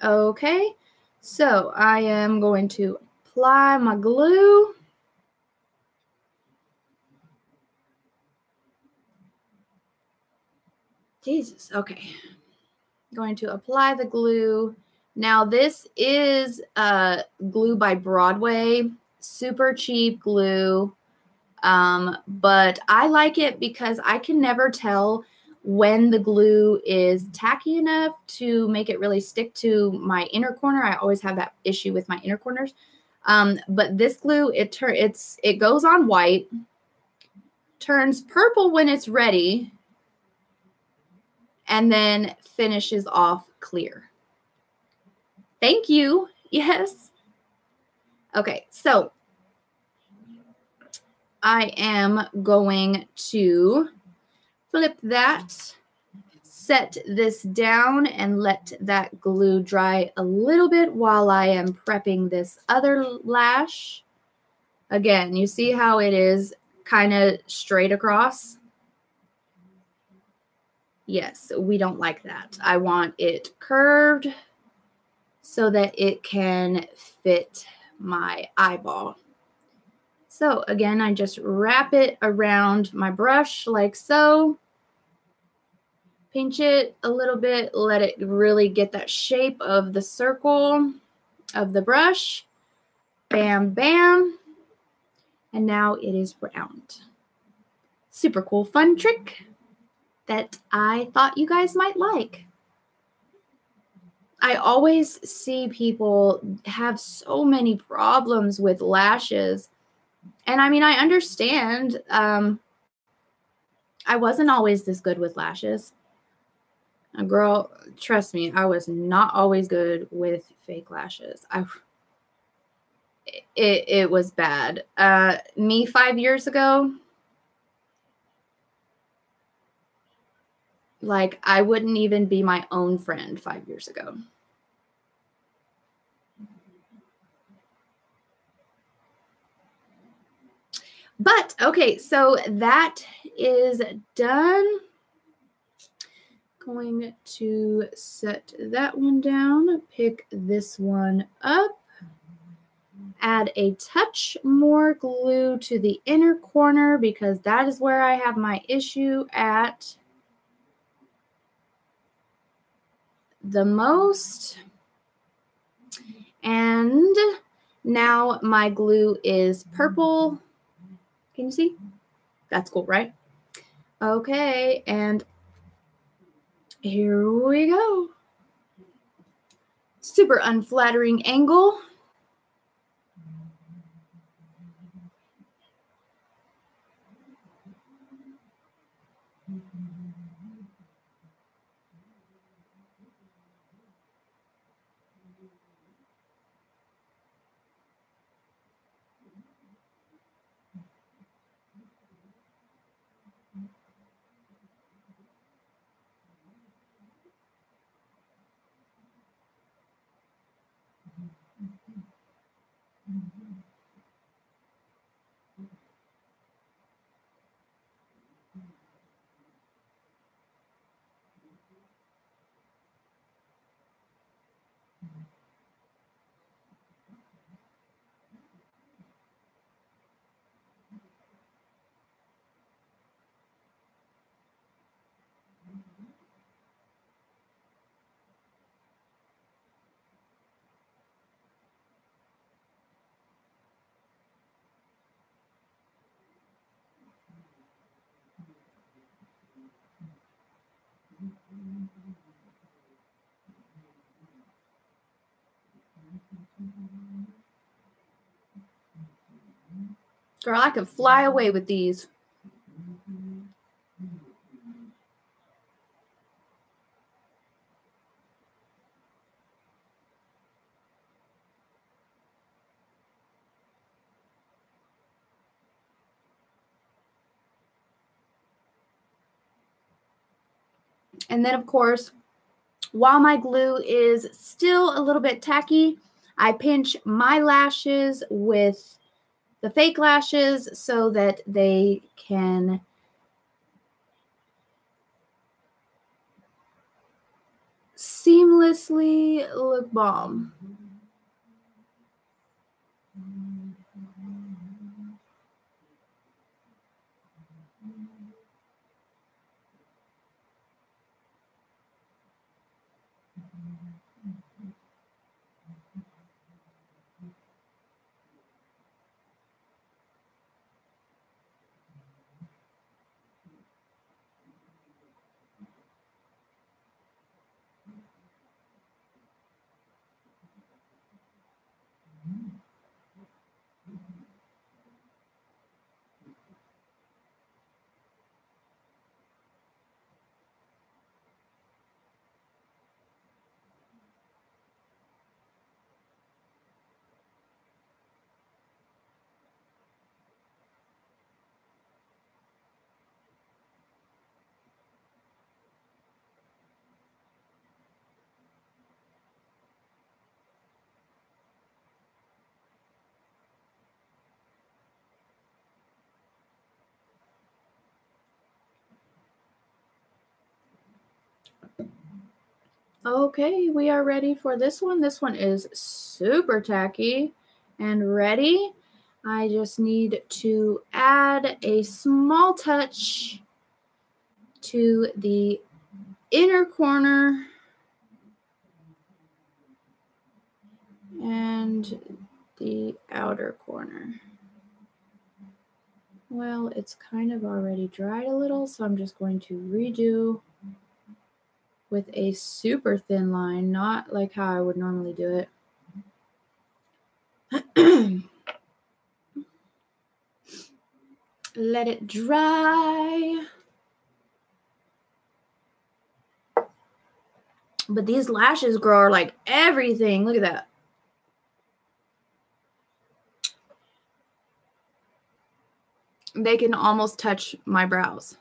Okay, so I am going to apply my glue. Jesus, okay. Going to apply the glue. Now this is glue by Broadway, super cheap glue, but I like it because I can never tell when the glue is tacky enough to make it really stick to my inner corner. I always have that issue with my inner corners. But this glue, it goes on white, turns purple when it's ready, and then finishes off clear. Thank you. Yes. Okay, so I am going to flip that, set this down, and let that glue dry a little bit while I am prepping this other lash. Again, you see how it is kind of straight across? Yes, we don't like that. I want it curved so that it can fit my eyeball. So again, I just wrap it around my brush like so. Pinch it a little bit, let it really get that shape of the circle of the brush. Bam, bam. And now it is round. Super cool, fun trick that I thought you guys might like. I always see people have so many problems with lashes. And I mean, I understand. I wasn't always this good with lashes. Girl, trust me, I was not always good with fake lashes. It was bad. Me 5 years ago, like I wouldn't even be my own friend 5 years ago. But okay, so that is done. Going to set that one down, pick this one up. add a touch more glue to the inner corner because that is where I have my issue at the most. And now my glue is purple. Can you see? That's cool, right? Okay, and here we go. Super unflattering angle. Girl, I could fly away with these. And then, of course, while my glue is still a little bit tacky, I pinch my lashes with the fake lashes so that they can seamlessly look bomb. Okay, we are ready for this one. This one is super tacky and ready. I just need to add a small touch to the inner corner and the outer corner. Well, it's kind of already dried a little, so I'm just going to redo with a super thin line, not like how I would normally do it. Let it dry. But these lashes, girl, are like everything. Look at that. They can almost touch my brows.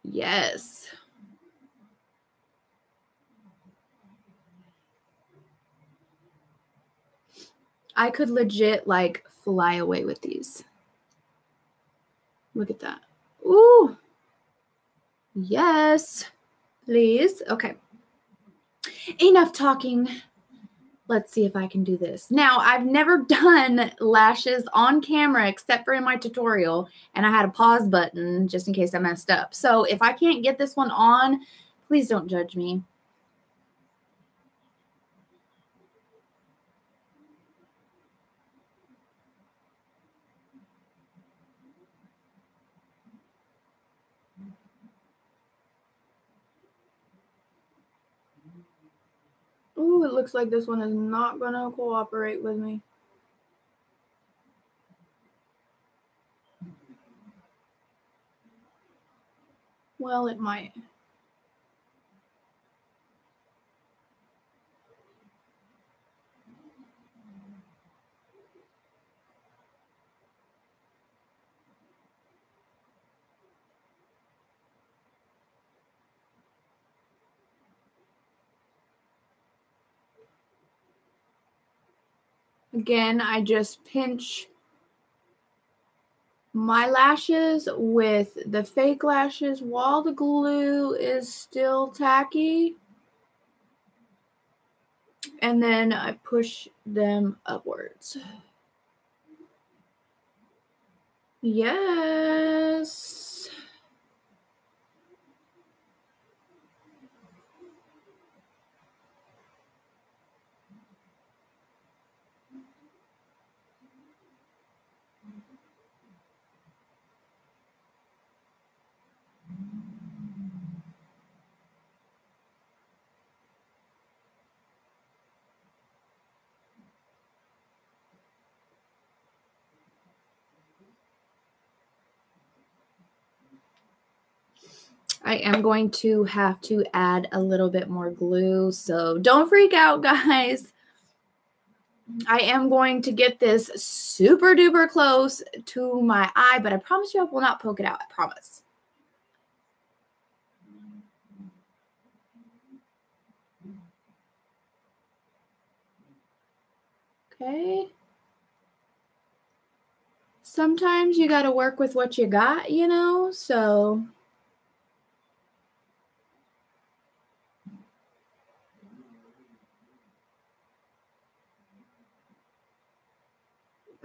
Yes. I could legit like fly away with these. Look at that. Ooh. Yes. Please. Okay. Enough talking. Let's see if I can do this. Now, I've never done lashes on camera except for in my tutorial, and I had a pause button just in case I messed up. So if I can't get this one on, please don't judge me. Ooh, it looks like this one is not going to cooperate with me. Well, it might. Again, I just pinch my lashes with the fake lashes while the glue is still tacky. And then I push them upwards. Yes. I am going to have to add a little bit more glue, so don't freak out, guys. I am going to get this super duper close to my eye, but I promise you I will not poke it out. I promise. Okay. Sometimes you got to work with what you got, you know, so.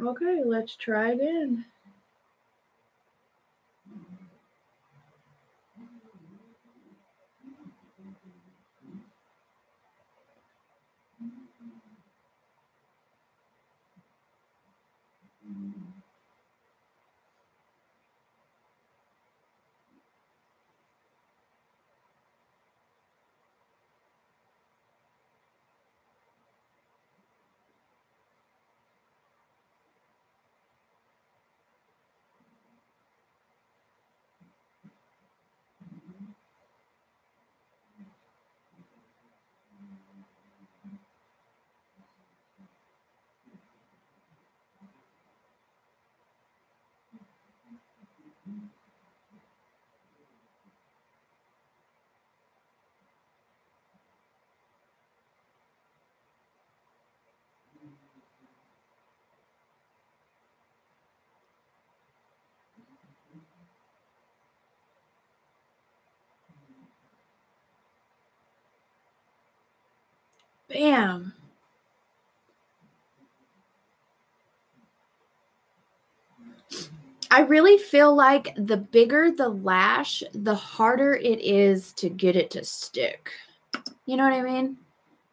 Okay, let's try again. Bam. I really feel like the bigger the lash, the harder it is to get it to stick. You know what I mean?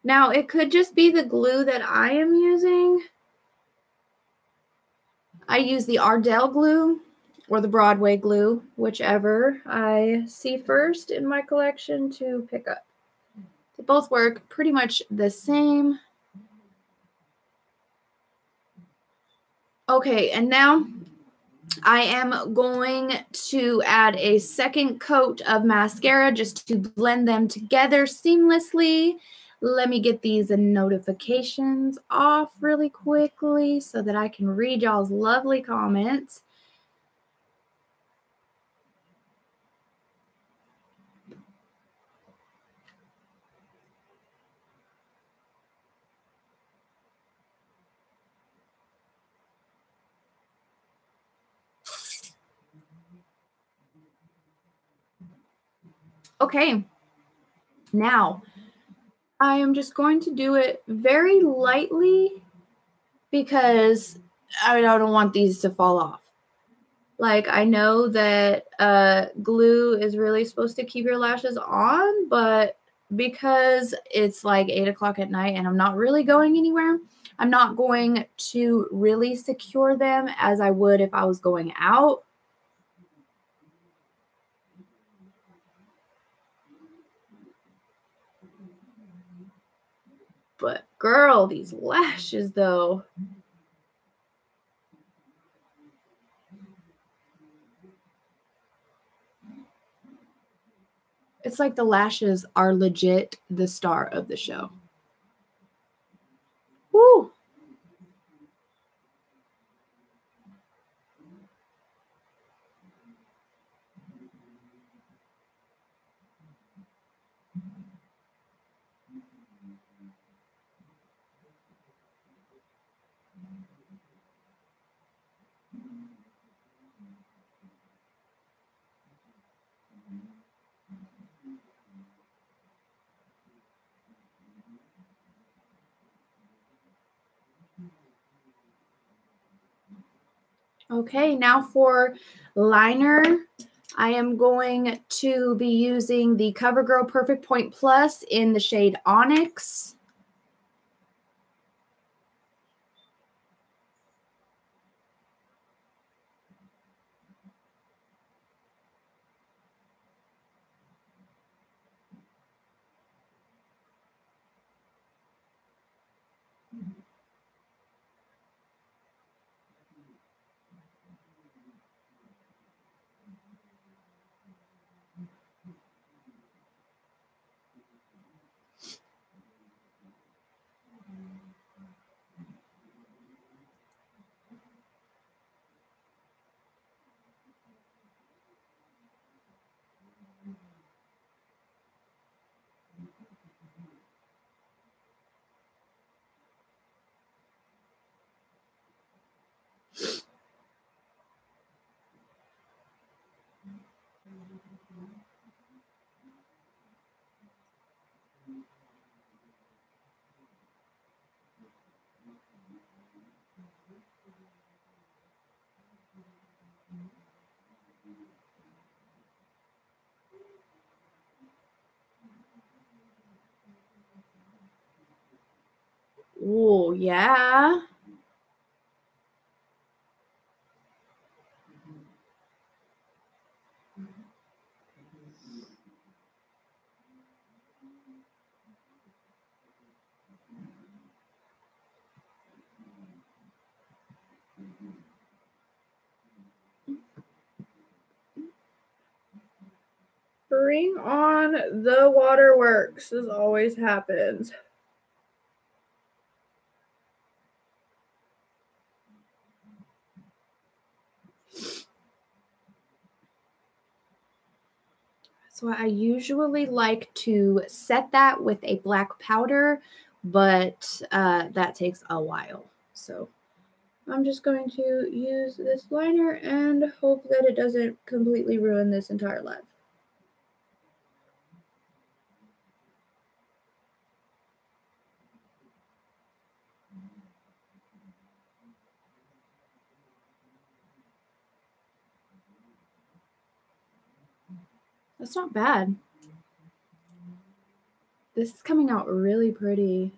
Now, it could just be the glue that I am using. I use the Ardell glue or the Broadway glue, whichever I see first in my collection to pick up. They both work pretty much the same. Okay, and now I am going to add a second coat of mascara just to blend them together seamlessly. Let me get these notifications off really quickly so that I can read y'all's lovely comments. Okay, now I am just going to do it very lightly because I don't want these to fall off. Like, I know that glue is really supposed to keep your lashes on, but because it's like 8 o'clock at night and I'm not really going anywhere, I'm not going to really secure them as I would if I was going out. But girl, these lashes though. It's like the lashes are legit the star of the show. Woo! Okay, now for liner, I am going to be using the CoverGirl Perfect Point Plus in the shade Onyx. Oh, yeah. Bring on the waterworks, as always happens. So I usually like to set that with a black powder, but that takes a while. So I'm just going to use this liner and hope that it doesn't completely ruin this entire life. That's not bad. This is coming out really pretty.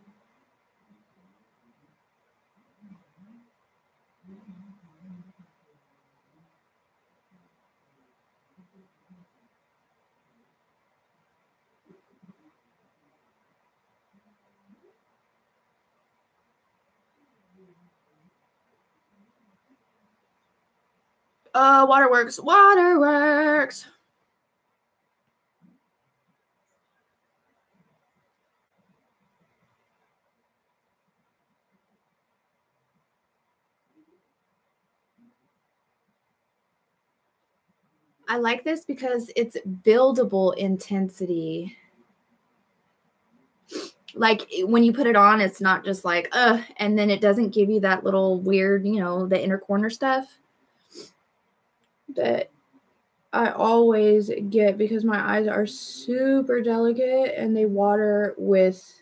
Waterworks, waterworks. I like this because it's buildable intensity. Like when you put it on, it's not just like, and then it doesn't give you that little weird, the inner corner stuff that I always get because my eyes are super delicate and they water with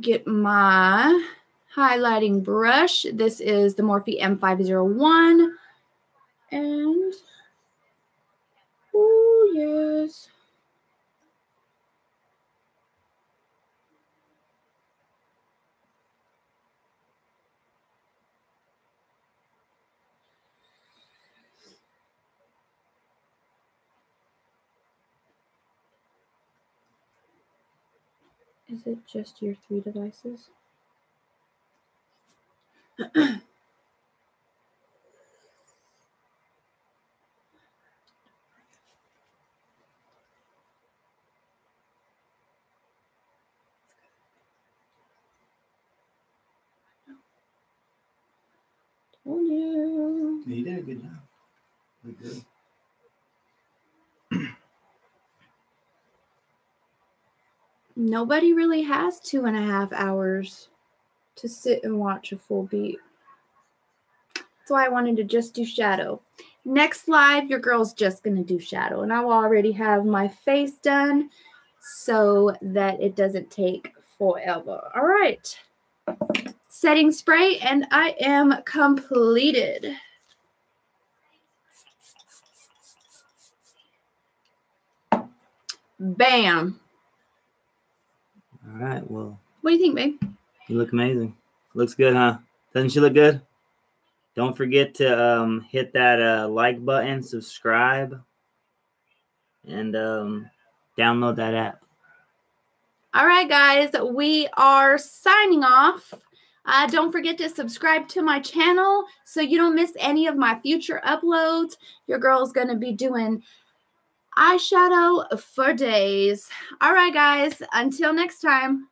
get my highlighting brush. This is the Morphe M501. And, oh, yes. Is it just your 3 devices? Told you. You did a good job. Look good. Nobody really has 2.5 hours to sit and watch a full beat. That's why I wanted to just do shadow. Next live, your girl's just going to do shadow. And I will already have my face done so that it doesn't take forever. All right. Setting spray, and I am completed. Bam. All right, well. What do you think, babe? You look amazing. Looks good, huh? Doesn't she look good? Don't forget to hit that like button, subscribe, and download that app. All right, guys, we are signing off. Don't forget to subscribe to my channel so you don't miss any of my future uploads. Your girl's going to be doing eyeshadow for days. All right, guys, until next time.